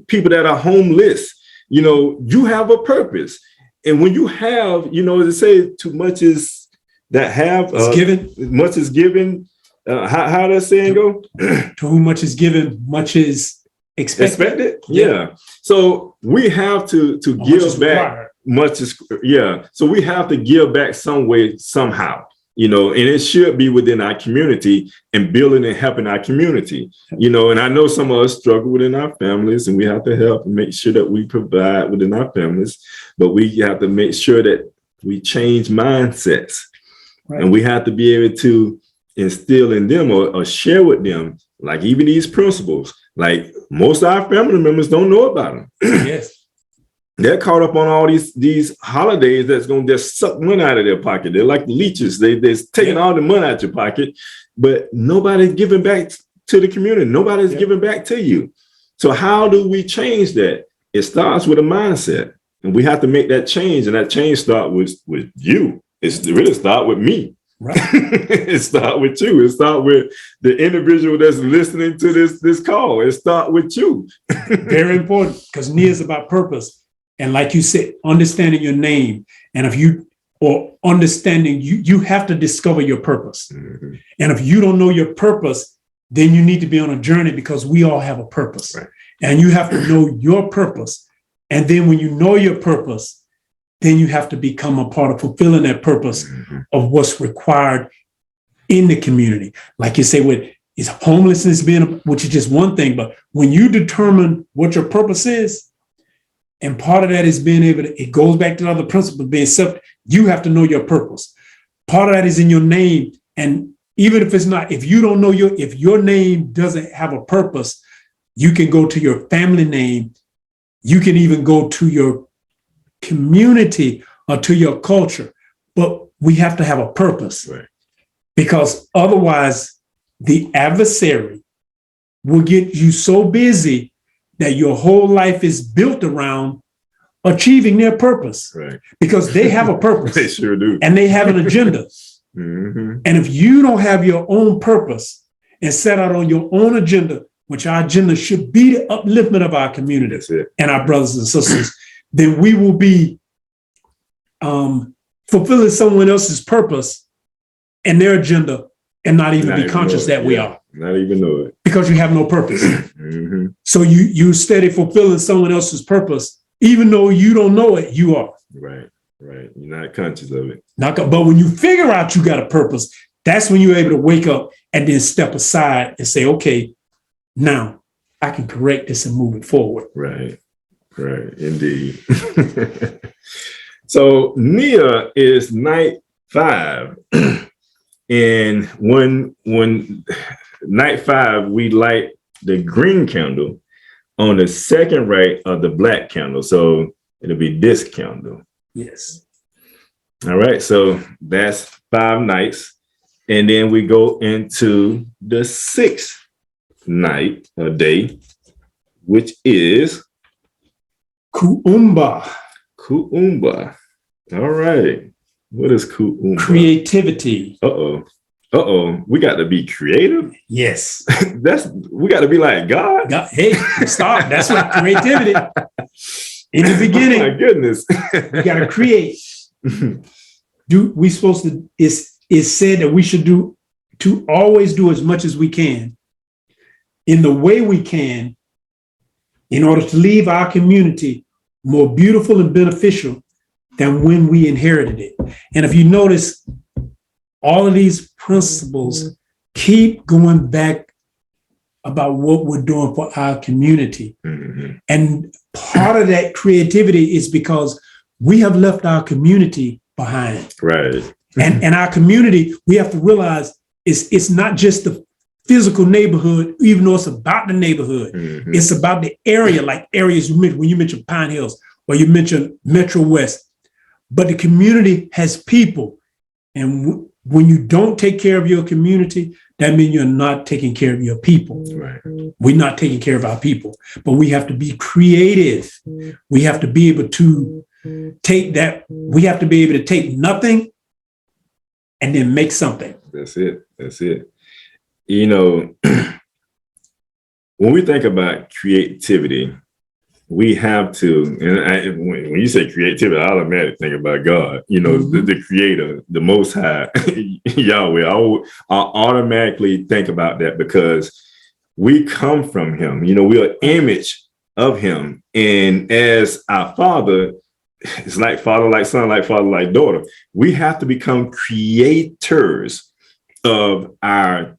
people that are homeless, you have a purpose. And when you have, as they say, too much is that have given, much is given. How does saying go? To whom much is given, much is expected. Yeah. So we have to give back. Much is So we have to give back some way, somehow. And it should be within our community and building and helping our community, and I know some of us struggle within our families, and we have to help and make sure that we provide within our families, but we have to make sure that we change mindsets. Right. And we have to be able to instill in them or share with them, like even these principles, like most of our family members don't know about them. Yes. They're caught up on all these holidays that's going to just suck money out of their pocket. They're like leeches. They're taking all the money out your pocket, but nobody's giving back to the community. Nobody's giving back to you. So how do we change that? It starts with a mindset, and we have to make that change. And that change starts with you. It really starts with me. Right. It starts with you. It starts with the individual that's listening to this call. It starts with you. Very important, because Nia is about purpose. And like you said, understanding your name. And you have to discover your purpose. Mm-hmm. And if you don't know your purpose, then you need to be on a journey, because we all have a purpose. Right. And you have to know your purpose. And then when you know your purpose, then you have to become a part of fulfilling that purpose of what's required in the community. Like you say, is homelessness which is just one thing, but when you determine what your purpose is, and part of that is being able to, it goes back to the other principle, being you have to know your purpose. Part of that is in your name. And even if it's not, if you don't know if your name doesn't have a purpose, you can go to your family name. You can even go to your community or to your culture. But we have to have a purpose, right, because otherwise the adversary will get you so busy that your whole life is built around achieving their purpose, right. because they have a purpose. They sure do. And they have an agenda. Mm-hmm. And if you don't have your own purpose and set out on your own agenda, which our agenda should be the upliftment of our community and our brothers and sisters, then we will be fulfilling someone else's purpose and their agenda and not even be conscious that we are. Not even know it. Because you have no purpose. Mm-hmm. So you steady fulfilling someone else's purpose, even though you don't know it, you are. Right. Right. You're not conscious of it. But when you figure out you got a purpose, that's when you're able to wake up and then step aside and say, okay, now I can correct this and move it forward. Right. Right. Indeed. So Nia is night 5. And when night 5, we light the green candle on the second right of the black candle. So it'll be this candle. Yes. All right. So that's 5 nights. And then we go into the 6th night or day, which is Kuumba. Kuumba. All right. What is Kuumba? Creativity. We got to be creative. Yes. We got to be like God. Hey, stop. That's what creativity. In the beginning, oh my goodness. we got to create. It's said that we should always do as much as we can in the way we can in order to leave our community more beautiful and beneficial than when we inherited it. And if you notice, all of these principles keep going back about what we're doing for our community. Mm-hmm. And part of that creativity is because we have left our community behind. Right. And our community, we have to realize it's not just the physical neighborhood, even though it's about the neighborhood. Mm-hmm. It's about the area, like areas you mentioned, when you mentioned Pine Hills or you mentioned Metro West. But the community has people. And when you don't take care of your community, that means you're not taking care of your people. Right. We're not taking care of our people, but we have to be creative. We have to be able to take that. We have to be able to take nothing and then make something. That's it. You know, when we think about creativity, we have to, and when you say creativity, I automatically think about God, the creator, the most high, Yahweh. I automatically think about that because we come from him. We're an image of him. And as our father, it's like father, like son, like father, like daughter. We have to become creators of our,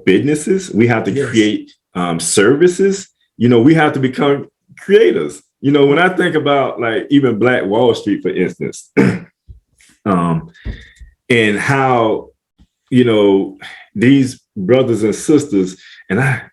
businesses. We have to create services. We have to become creators. When I think about like even Black Wall Street, for instance, and how, these brothers and sisters, and I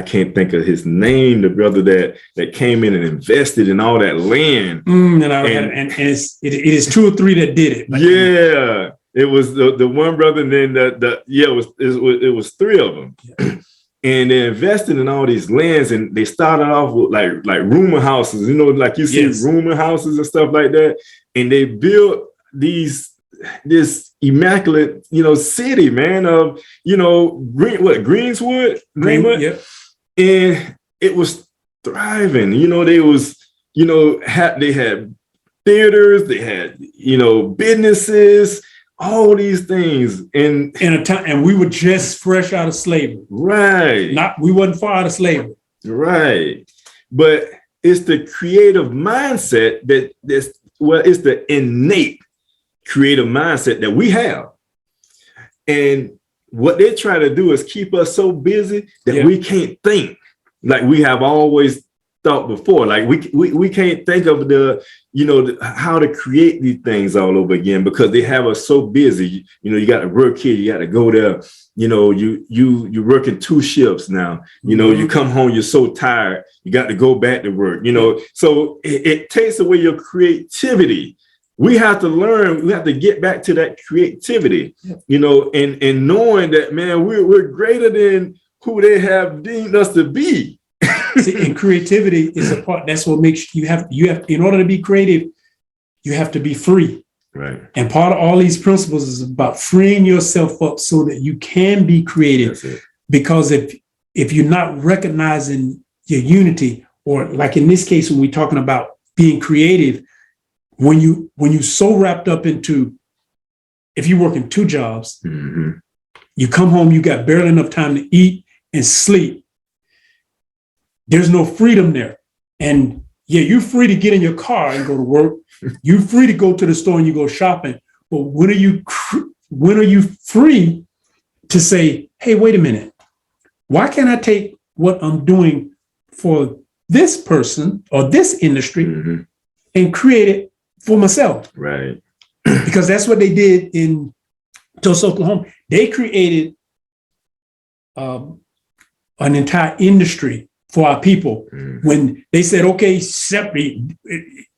can't think of his name, the brother that came in and invested in all that land. And it is 2 or 3 that did it. Yeah. It was the one brother, and then it was 3 of them. Yeah. And they invested in all these lands, and they started off with like rumor houses, like you see rumor houses and stuff like that. And they built this immaculate, city, man, of, Greenswood? Yep. And it was thriving. They had theaters, they had, businesses, all these things. And in a time, and we were just fresh out of slavery. Right. We wasn't far out of slavery. Right. But it's the creative mindset it's the innate creative mindset that we have. And what they try to do is keep us so busy that we can't think. Like we have always thought before. Like we can't think of how to create these things all over again because they have us so busy. You got to work here, you got to go there. You're working 2 shifts now. You come home, you're so tired, you got to go back to work. So it takes away your creativity. We have to learn. We have to get back to that creativity. And knowing that, man, we're greater than who they have deemed us to be. See, and creativity is a part. That's what makes you have. In order to be creative, you have to be free. Right. And part of all these principles is about freeing yourself up so that you can be creative. Because if you're not recognizing your unity, or like in this case, when we're talking about being creative, when you so wrapped up into, if you're working 2 jobs, mm-hmm. you come home, you got barely enough time to eat and sleep. There's no freedom there. And yeah, you're free to get in your car and go to work. You're free to go to the store and you go shopping. But when are you free to say, hey, wait a minute, why can't I take what I'm doing for this person or this industry mm-hmm. and create it for myself? Right. Because that's what they did in Tulsa, Oklahoma. They created an entire industry for our people. Mm-hmm. When they said, okay, separate,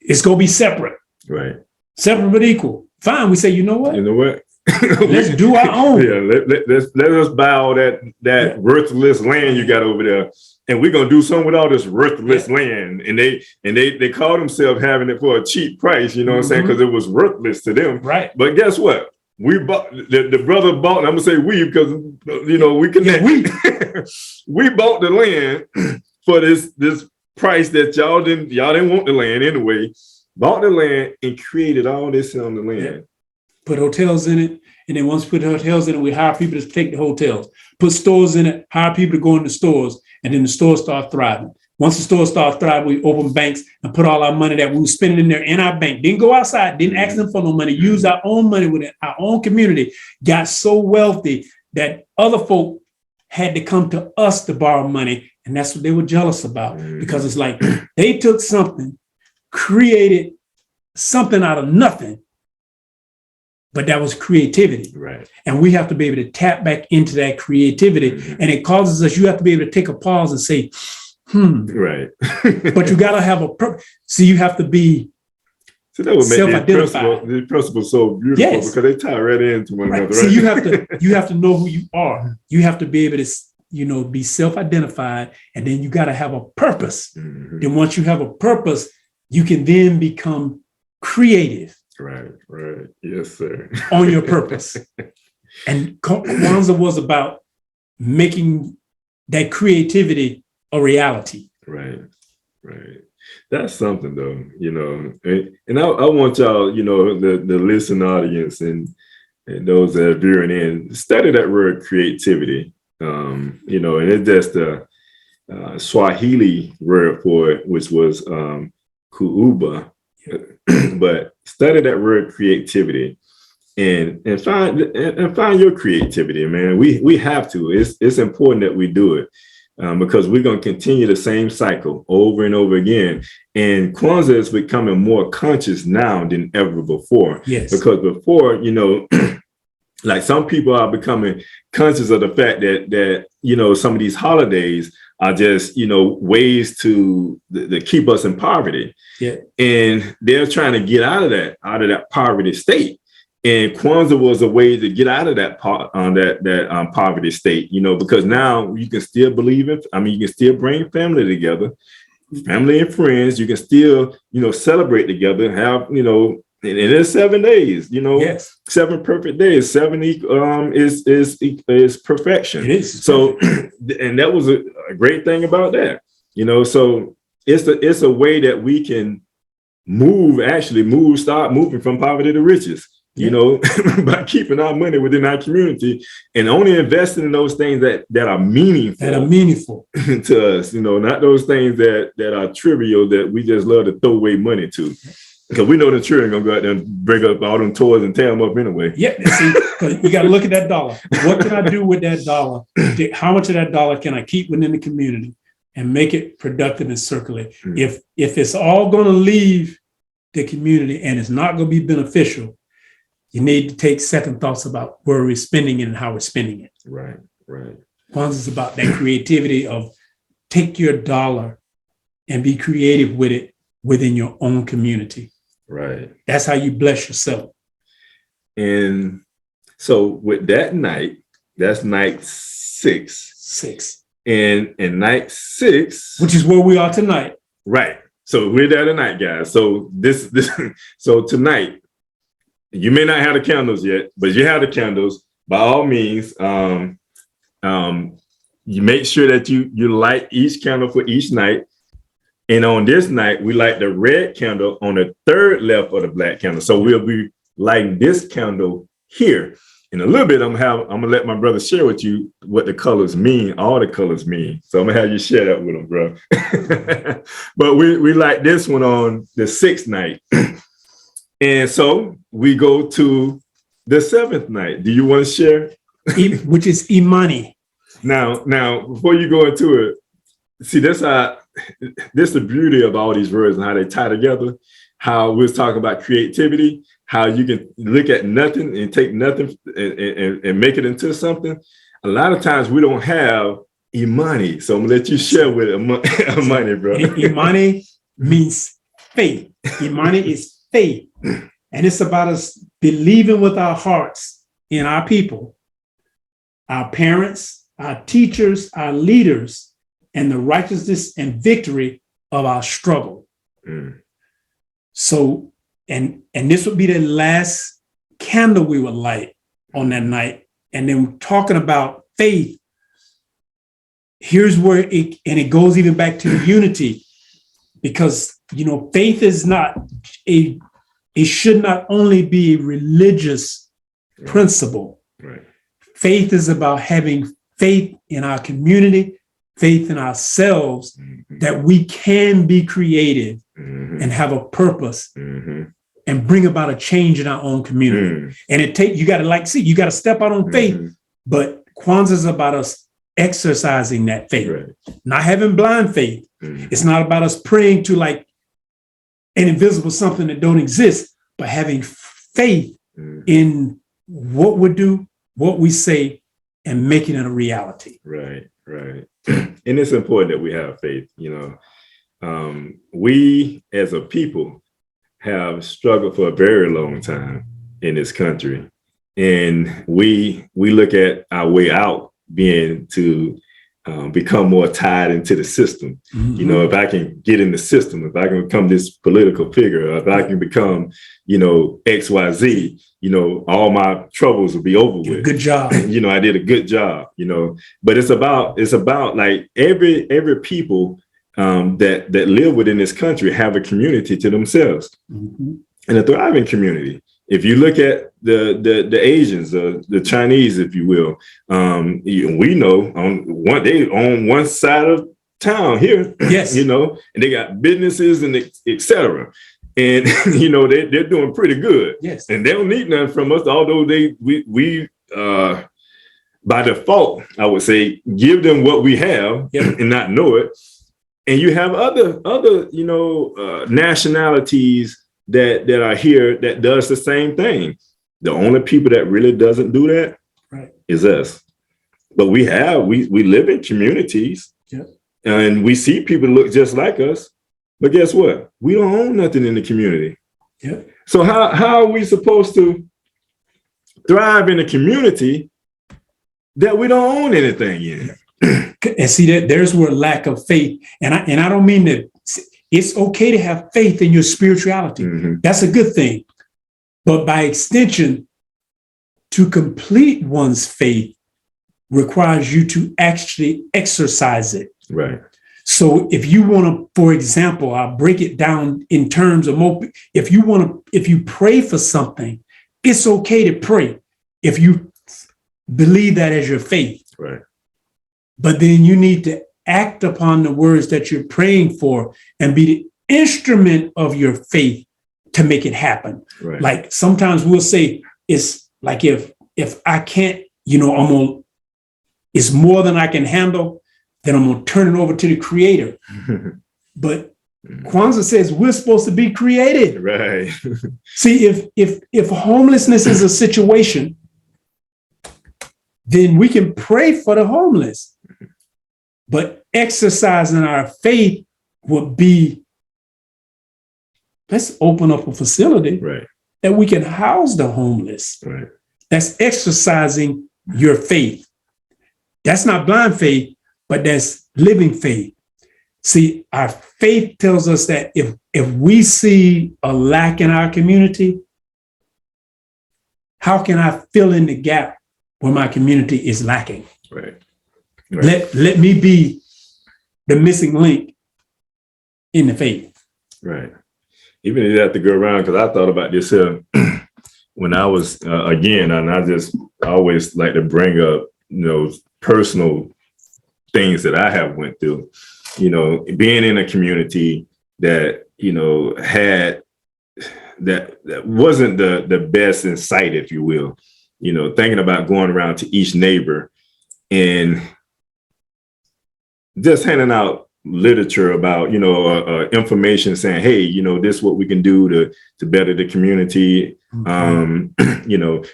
it's going to be separate. Right. Separate but equal. Fine. We say, you know what? Let's do our own. Yeah, let us buy all that worthless land you got over there. And we're gonna do something with all this worthless land. And they call themselves having it for a cheap price, you know what I'm saying? Because it was worthless to them. Right. But guess what? We bought the brother bought, and I'm gonna say we because we connect. Yeah, we bought the land for this price that y'all didn't want the land anyway. Bought the land and created all this on the land. Yeah. Put hotels in it, and then once we put hotels in it, we hire people to take the hotels. Put stores in it, hire people to go in the stores, and then the stores start thriving. Once the stores start thriving, we open banks and put all our money that we were spending in there in our bank. Didn't go outside, didn't ask them for no money, use our own money within our own community. Got so wealthy that other folk had to come to us to borrow money, and that's what they were jealous about. Because it's like they took something, created something out of nothing, but that was creativity. Right. And we have to be able to tap back into that creativity. Mm-hmm. And it causes us, you have to be able to take a pause and say, Right. But you got to have a purpose. So you have to be self-identified. The principle so beautiful because they tie right into one another. Right? So you have to know who you are. You have to be able to, be self-identified, and then you got to have a purpose. Mm-hmm. Then once you have a purpose, you can then become creative. Right. Yes, sir. On your purpose. And Kwanzaa was about making that creativity a reality. Right. That's something though, and I want y'all, the listening audience and those that are viewing in, study that word creativity. And it's just a Swahili word for it, which was kuuba. But study that word creativity and find your creativity, man. We have to. It's important that we do it because we're going to continue the same cycle over and over again. And Kwanzaa is becoming more conscious now than ever before. Yes. Because before, like some people are becoming conscious of the fact that some of these holidays are just, ways to keep us in poverty. Yeah. And they're trying to get out of that poverty state. And Kwanzaa was a way to get out of that poverty state, because now you can still believe it. I mean, you can still bring family together, family and friends. You can still, celebrate together, have, and it's 7 days, yes. 7 perfect days. 7 is perfection. It is. So, and that was a great thing about that, so it's a way that we can start moving from poverty to riches, by keeping our money within our community and only investing in those things that are meaningful to us, not those things that are trivial that we just love to throw away money to. Because we know the children gonna go out there and bring up all them toys and tear them up anyway. Yeah, see, because you got to look at that dollar. What can I do with that dollar? How much of that dollar can I keep within the community? and make it productive and circulate. If it's all going to leave the community and it's not going to be beneficial, you need to take second thoughts about where we're spending it and how we're spending it. Right, right. Kwanzaa is about that creativity of take your dollar and be creative with it within your own community. Right. That's how you bless yourself. And so with that night, that's night 6. 6. And night 6, which is where we are tonight. Right. So we're there tonight, guys. So so tonight, you may not have the candles yet, but you have the candles. By all means, you make sure that you light each candle for each night. And on this night, we light the red candle on the third left of the black candle. So we'll be lighting this candle here. In a little bit, I'm gonna let my brother share with you what the colors mean, all the colors mean. So I'm gonna have you share that with him, bro. But we light this one on the 6th night. And so we go to the 7th night. Do you want to share? Which is Imani. Now, before you go into it, see, this is the beauty of all these words and how they tie together. How we was talking about creativity, how you can look at nothing and take nothing and make it into something. A lot of times we don't have Imani. So I'm gonna let you share with Imani, bro. Imani means faith. Imani is faith. And it's about us believing with our hearts in our people, our parents, our teachers, our leaders, and the righteousness and victory of our struggle. So, and this would be the last candle we would light on that night. And then talking about faith, here's where it goes even back to the unity, because, faith is not it should not only be a religious principle. Right. Faith is about having faith in our community, faith in ourselves, that we can be creative and have a purpose and bring about a change in our own community. And you got to step out on faith, but Kwanzaa is about us exercising that faith, not having blind faith. It's not about us praying to like an invisible something that don't exist, but having faith in what we do, what we say, and making it a reality. Right. And it's important that we have faith. We as a people have struggled for a very long time in this country. And we look at our way out being to become more tied into the system. If I can get in the system, if I can become this political figure, if I can become, XYZ, all my troubles will be over with. Good job. I did a good job, but it's about like every people that live within this country have a community to themselves and a thriving community. If you look at the Asians, the Chinese, if you will, we know on one side of town here, yes, and they got businesses and et cetera. And, they're doing pretty good. Yes. And they don't need nothing from us, although we by default, I would say, give them what we have and not know it. And you have other nationalities that are here that does the same thing. The only people that really doesn't do that is us. But we live in communities and we see people look just like us. But guess what? We don't own nothing in the community. So how are we supposed to thrive in a community that we don't own anything in? And see that there's where lack of faith. And I don't mean that it's okay to have faith in your spirituality. That's a good thing. But by extension, to complete one's faith requires you to actually exercise it. Right. So if you want to, for example, I'll break it down in terms of if you pray for something, it's okay to pray if you believe that as your faith. Right. But then you need to act upon the words that you're praying for and be the instrument of your faith to make it happen. Right. Like sometimes we'll say it's like if I can't, it's more than I can handle, then I'm going to turn it over to the creator. But Kwanzaa says we're supposed to be creative. Right. See, if homelessness is a situation, then we can pray for the homeless. But exercising our faith would be, let's open up a facility Right. that we can house the homeless. Right. That's exercising your faith. That's not blind faith, but that's living faith. See, our faith tells us that if we see a lack in our community, how can I fill in the gap where my community is lacking? Right. Right. Let me be the missing link in the faith. Right. Even if you have to go around, because I thought about this when I was, again, and I just always like to bring up, personal things that I have went through, being in a community that, had that wasn't the best in sight, if you will, thinking about going around to each neighbor and just handing out literature about, information saying, hey, this is what we can do to better the community. And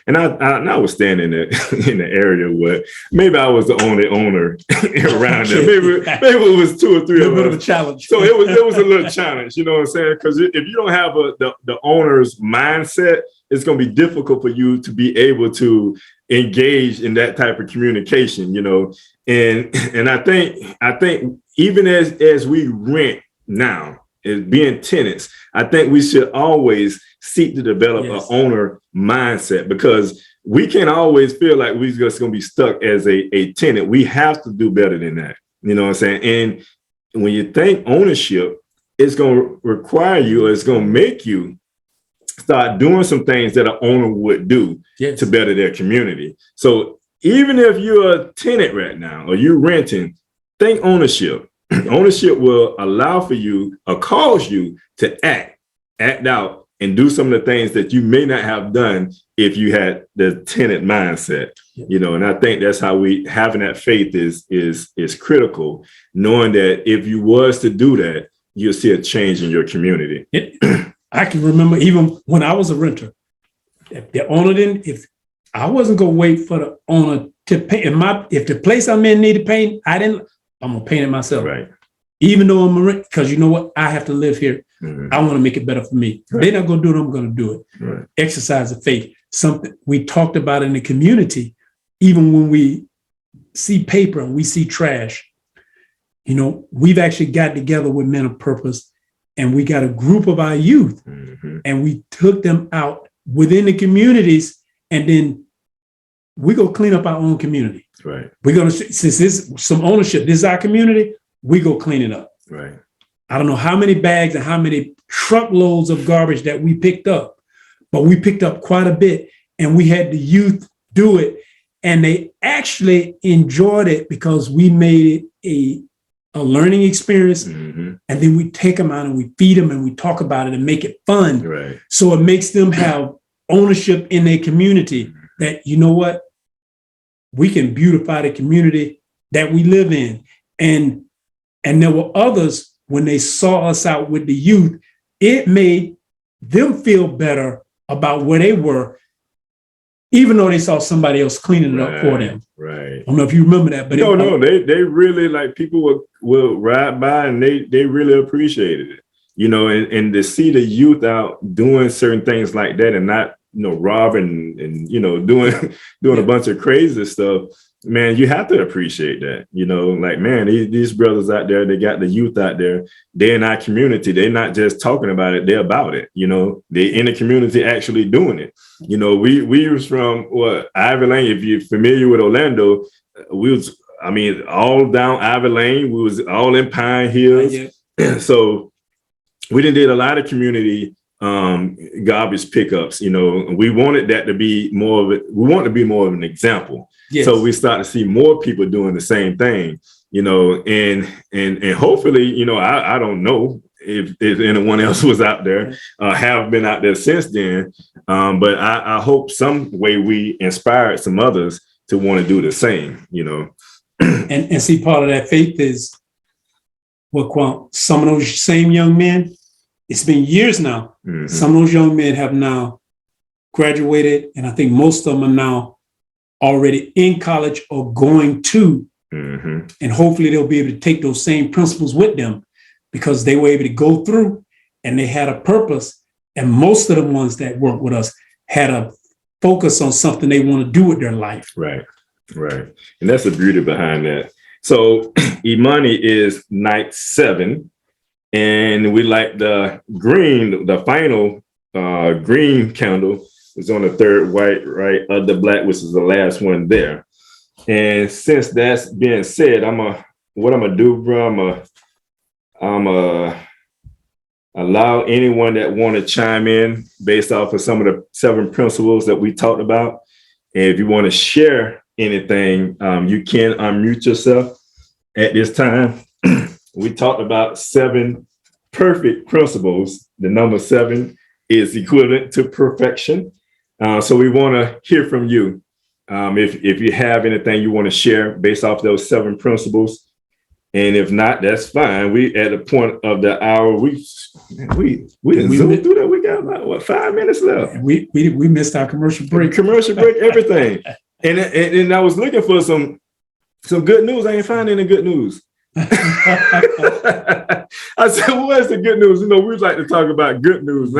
I was standing in the area where maybe I was the only owner around there. Maybe it was 2 or 3 of us. A bit of a challenge. So it was a little challenge, you know what I'm saying? Because if you don't have the owner's mindset, it's going to be difficult for you to be able to engage in that type of communication, And I think even as we rent now, as being tenants, I think we should always seek to develop an owner mindset, because we can't always feel like we're just going to be stuck as a tenant. We have to do better than that. You know what I'm saying? And when you think ownership, it's going to require you, or it's going to make you start doing some things that an owner would do to better their community. So even if you're a tenant right now or you're renting, think ownership. Ownership will allow for you or cause you to act out and do some of the things that you may not have done if you had the tenant mindset, and I think that's how having that faith is critical, knowing that if you was to do that, you'll see a change in your community. I can remember even when I was a renter, if the owner if I wasn't going to wait for the owner to paint, if the place I'm in needed paint, I'm going to paint it myself. Right. Even though I'm a renter, because you know what? I have to live here. Mm-hmm. I want to make it better for me. Right. They're not going to do it. I'm going to do it. Right. Exercise of faith. Something we talked about in the community, even when we see paper and we see trash, we've actually got together with Men of Purpose, and we got a group of our youth, and we took them out within the communities, and then we go clean up our own community. Right. We're going to, since this is some ownership, this is our community, we go clean it up. Right. I don't know how many bags and how many truckloads of garbage that we picked up, but we picked up quite a bit, and we had the youth do it, and they actually enjoyed it because we made it a learning experience, and then we take them out and we feed them and we talk about it and make it fun. Right. So it makes them have ownership in their community that, what, we can beautify the community that we live in. And there were others, when they saw us out with the youth, it made them feel better about where they were, even though they saw somebody else cleaning it up for them. Right. I don't know if you remember that, but they really, like, people will ride by and they really appreciated it, and to see the youth out doing certain things like that and not, robbing and, doing a bunch of crazy stuff. Man, you have to appreciate that, like, man, these brothers out there, they got the youth out there. They're in our community. They're not just talking about it. They're about it. They're in the community actually doing it. We was from Ivy Lane. If you're familiar with Orlando, all down Ivy Lane. We was all in Pine Hills. Yeah. So we did a lot of community garbage pickups. We wanted that to be more of it. We want to be more of an example. Yes. So we start to see more people doing the same thing, and hopefully, I don't know if anyone else was out there, have been out there since then. But I hope some way we inspired some others to want to do the same, And see, part of that faith is what some of those same young men, it's been years now. Mhm. Some of those young men have now graduated, and I think most of them are now already in college or going to, Mhm. and hopefully they'll be able to take those same principles with them because they were able to go through and they had a purpose. And most of the ones that work with us had a focus on something they want to do with their life. Right. Right. And that's the beauty behind that. So Imani is night 7, and we like the green, the final green candle is on the third white, right, of the black, which is the last one there. And since that's being said, what I'm gonna do, bro, I'm allow anyone that want to chime in based off of some of the 7 principles that we talked about. And if you want to share anything, you can unmute yourself at this time. We talked about 7 perfect principles. The number 7 is equivalent to perfection. So we want to hear from you. If you have anything you want to share based off those 7 principles. And if not, that's fine. We at the point of the hour. We didn't zoom through that. We got about 5 minutes left. We missed our commercial break. Commercial break, everything. And I was looking for some good news. I ain't finding any good news. I said, what's the good news? We like to talk about good news,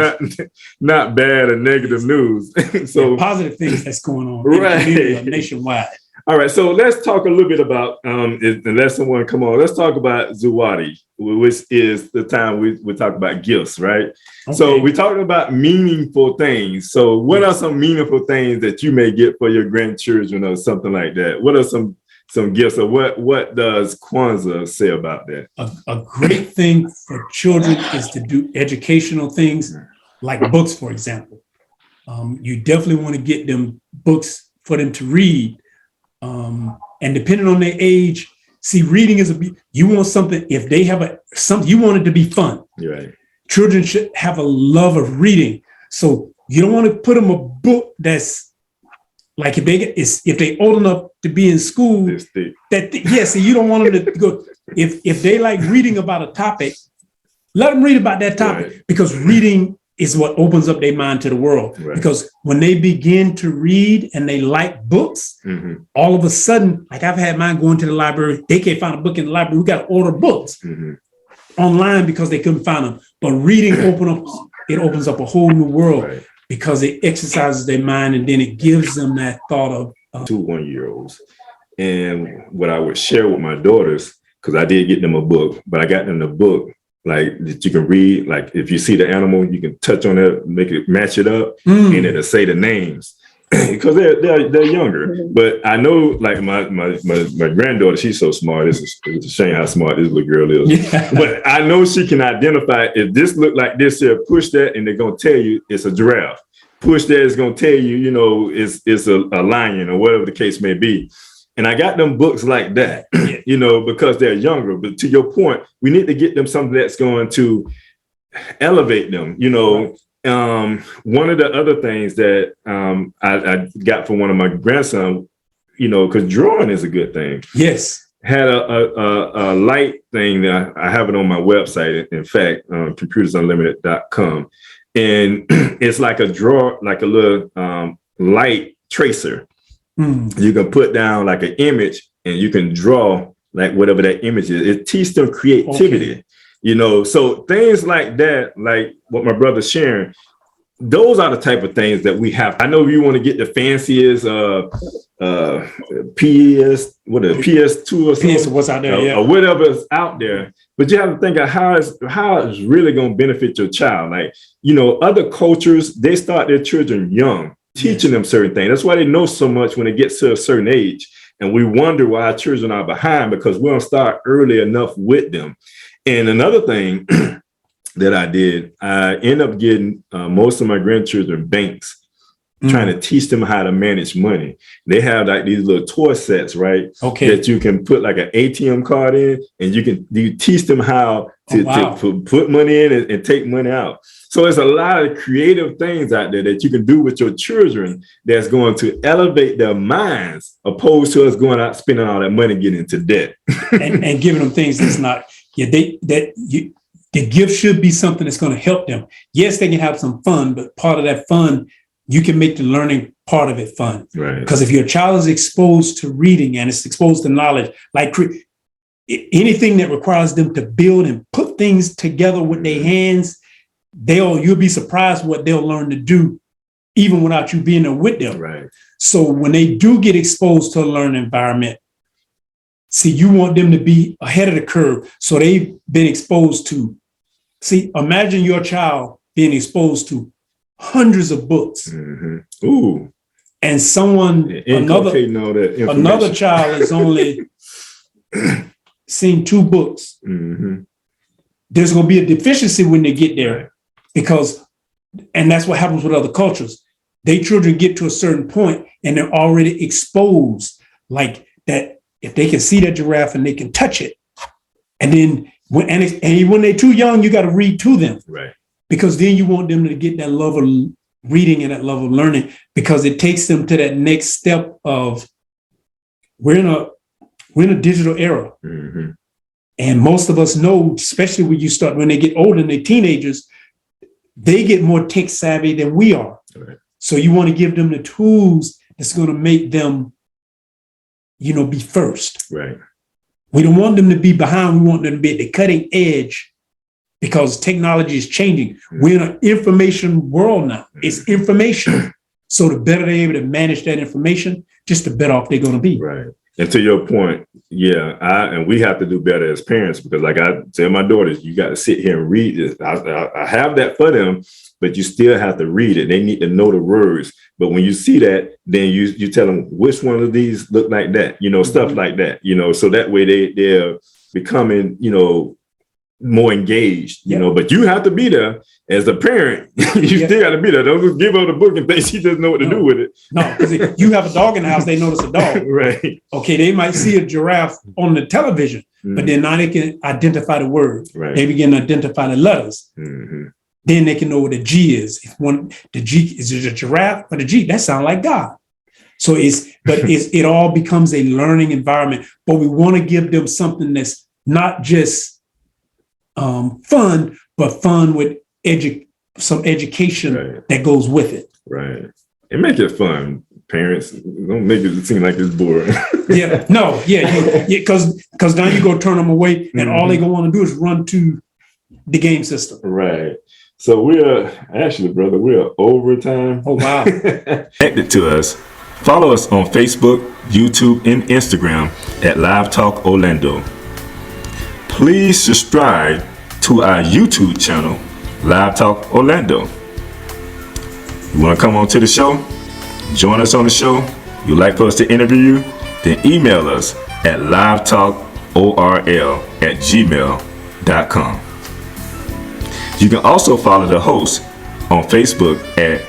not bad or negative news. So positive things that's going on right nationwide. All right, so let's talk a little bit about, unless someone come on, let's talk about Zawadi, which is the time we talk about gifts, right? Okay. So we're talking about meaningful things. So what are some meaningful things that you may get for your grandchildren or something like that? What are some gifts, or what does Kwanzaa say about that? A great thing for children is to do educational things like books, for example. You definitely want to get them books for them to read. And depending on their age, see, reading is you want something, if they have something, you want it to be fun. Right. Children should have a love of reading. So you don't want to put them a book that's like, if they old enough to be in school, so you don't want them to go, if they like reading about a topic, let them read about that topic, right. Because reading is what opens up their mind to the world. Right. Because when they begin to read and they like books, mm-hmm. All of a sudden, like I've had mine going to the library, they can't find a book in the library. We got to order books mm-hmm. online because they couldn't find them. But reading opens up a whole new world, right. Because it exercises their mind, and then it gives them that thought of 2 1-year-olds. And what I would share with my daughters, because I did get them a book, but I got them the book like that you can read. Like if you see the animal, you can touch on it, make it match it up, and it'll say the names because they're younger. But I know, like my granddaughter, she's so smart. It's a shame how smart this little girl is. Yeah. But I know she can identify if this look like this here. Push that, and they're gonna tell you it's a giraffe. Push that, it's gonna tell you, it's a lion or whatever the case may be. And I got them books like that, because they're younger. But to your point, we need to get them something that's going to elevate them. Right. One of the other things that I got from one of my grandsons, because drawing is a good thing. Yes. Had a light thing that I have it on my website. In fact, computersunlimited.com. And it's like a little light tracer. You can put down like an image and you can draw like whatever that image is. It teaches them creativity, so things like that, like what my brother's sharing, those are the type of things that we have. I know you want to get the fanciest PS2 or something, what's out there, or whatever's out there, but you have to think of how it's really going to benefit your child. Like, other cultures, they start their children young, teaching them certain things. That's why they know so much when it gets to a certain age. And we wonder why our children are behind, because we don't start early enough with them. And another thing that I did, I ended up getting most of my grandchildren banks, trying to teach them how to manage money. They have like these little toy sets, right? Okay. That you can put like an ATM card in, and you teach them how to put money in and take money out. So there's a lot of creative things out there that you can do with your children that's going to elevate their minds, opposed to us going out spending all that money getting into debt and giving them things that's not. The gift should be something that's going to help them. Yes, they can have some fun, but part of that fun, you can make the learning part of it fun. Right. Because if your child is exposed to reading and it's exposed to knowledge, like anything that requires them to build and put things together with their hands, you'll be surprised what they'll learn to do, even without you being there with them. Right. So when they do get exposed to a learning environment, see, you want them to be ahead of the curve. So they've been exposed to, imagine your child being exposed to hundreds of books. Mm-hmm. Ooh. And another child has only seen 2 books. Mm-hmm. There's going to be a deficiency when they get there, and that's what happens with other cultures. They children get to a certain point and they're already exposed, like that. If they can see that giraffe and they can touch it, and then when they're too young, you got to read to them, right? Because then you want them to get that love of reading and that love of learning, because it takes them to that next step of we're in a digital era. Mm-hmm. And most of us know, especially when they get older and they're teenagers, they get more tech savvy than we are. Right. So you want to give them the tools that's going to make them, be first. Right. We don't want them to be behind. We want them to be at the cutting edge, because technology is changing. We're in an information world now. It's information. So the better they're able to manage that information, just the better off they're going to be. Right. And to your point, and we have to do better as parents, because like I tell my daughters, you got to sit here and read this. I have that for them, but you still have to read it. They need to know the words. But when you see that, then you tell them which one of these look like that, stuff like that, so that way they're becoming, more engaged, but you have to be there as a parent. You still got to be there. Don't just give her the book and think she doesn't know what to do with it. No, because you have a dog in the house, they notice a dog. Right. Okay, they might see a giraffe on the television, but then now they can identify the word. Right. They begin to identify the letters. Mm-hmm. Then they can know what the G is. The G is it a giraffe or the G? That sounds like God. So it all becomes a learning environment. But we want to give them something that's not just fun, but fun with some education that goes with it. Right. And make it fun. Parents, don't make it seem like it's boring. Because now you go turn them away, and all they gonna want to do is run to the game system. Right. So we're overtime. Oh wow. Connected to us. Follow us on Facebook, YouTube, and Instagram at Live Talk Orlando. Please subscribe to our YouTube channel, Live Talk Orlando. You want to come on to the show? Join us on the show? You'd like for us to interview you? Then email us at livetalkorl@gmail.com. You can also follow the host on Facebook at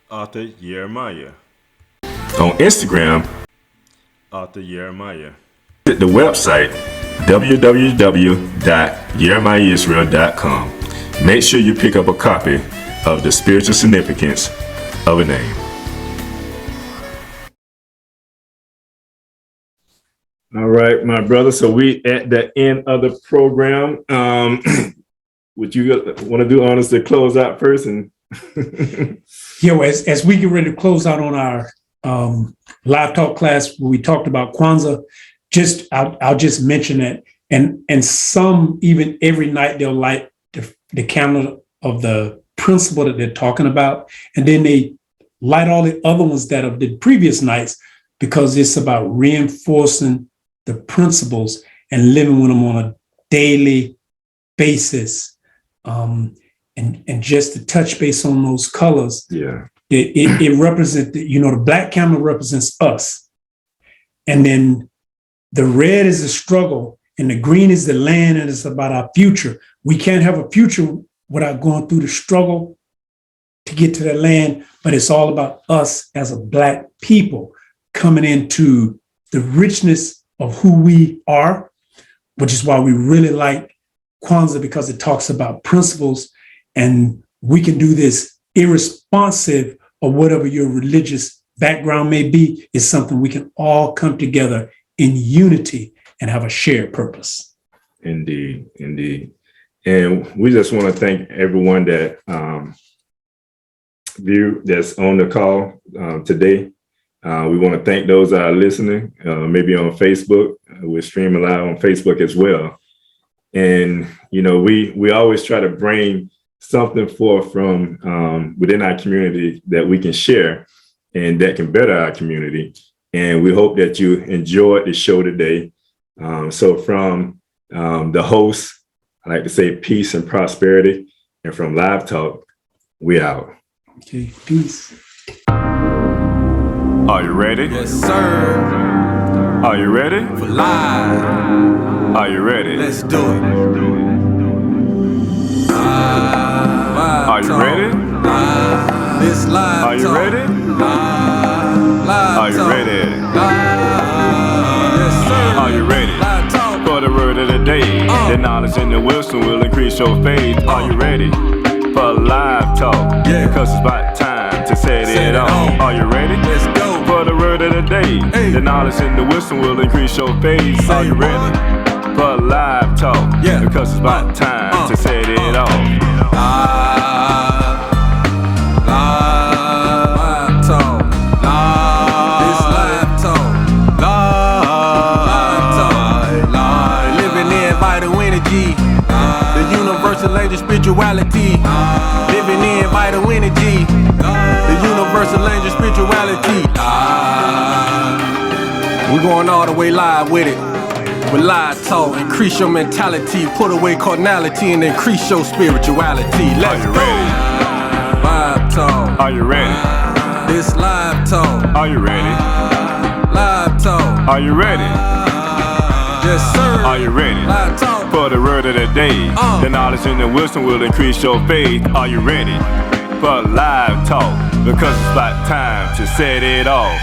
Arthur Jeremiah. On Instagram, Arthur Jeremiah. Visit the website www.jeremiahisrael.com. Make sure you pick up a copy of The Spiritual Significance of a Name. All right, my brother. So we at the end of the program. Would you want to do honors to close out first? And as we get ready to close out on our live talk class where we talked about Kwanzaa, I'll just mention that, and some even every night they'll light the candle of the principle that they're talking about, and then they light all the other ones that have the previous nights, because it's about reinforcing the principles and living with them on a daily basis. And just to touch base on those colors, it represents, the black camel represents us. And then the red is the struggle, and the green is the land, and it's about our future. We can't have a future without going through the struggle to get to that land, but it's all about us as a black people coming into the richness of who we are, which is why we really like Kwanzaa, because it talks about principles and we can do this irresponsive of whatever your religious background may be. It's something we can all come together in unity and have a shared purpose. Indeed, indeed. And we just want to thank everyone that that's on the call today. We want to thank those that are listening, maybe on Facebook. We're streaming live on Facebook as well. And, you know, we always try to bring something forth from within our community that we can share and that can better our community. And we hope that you enjoyed the show today. So from the host, I like to say peace and prosperity. And from Live Talk, we out. Okay, peace. Are you ready? Yes, sir. Are you ready? For live. Are you ready? Let's do it. Are you ready? This live. Are you ready? Live. Are you ready? Yes, sir. Are you ready? Live talk. For the word of the day, the knowledge and the wisdom will increase your faith. Are you ready for Live Talk? Yeah. Because it's about time to set it on. Are you ready? Let's go. For the word of the day, the knowledge and the wisdom will increase your faith. Are you ready for Live Talk? Yeah. Because it's about time to set it on. Live talk. This live talk. Live talk. Living in vital energy. The universal language spirituality. Living in vital energy. The universal language spirituality. We're going all the way live with it. With Live Talk, increase your mentality, put away carnality, and increase your spirituality. Let's go. Live Talk. Are you ready? This Live Talk. Are you ready? Live Talk. Are you ready? Yes, sir. Are you ready? Live Talk. For the word of the day, the knowledge and the wisdom will increase your faith. Are you ready for Live Talk? Because it's about time to set it off.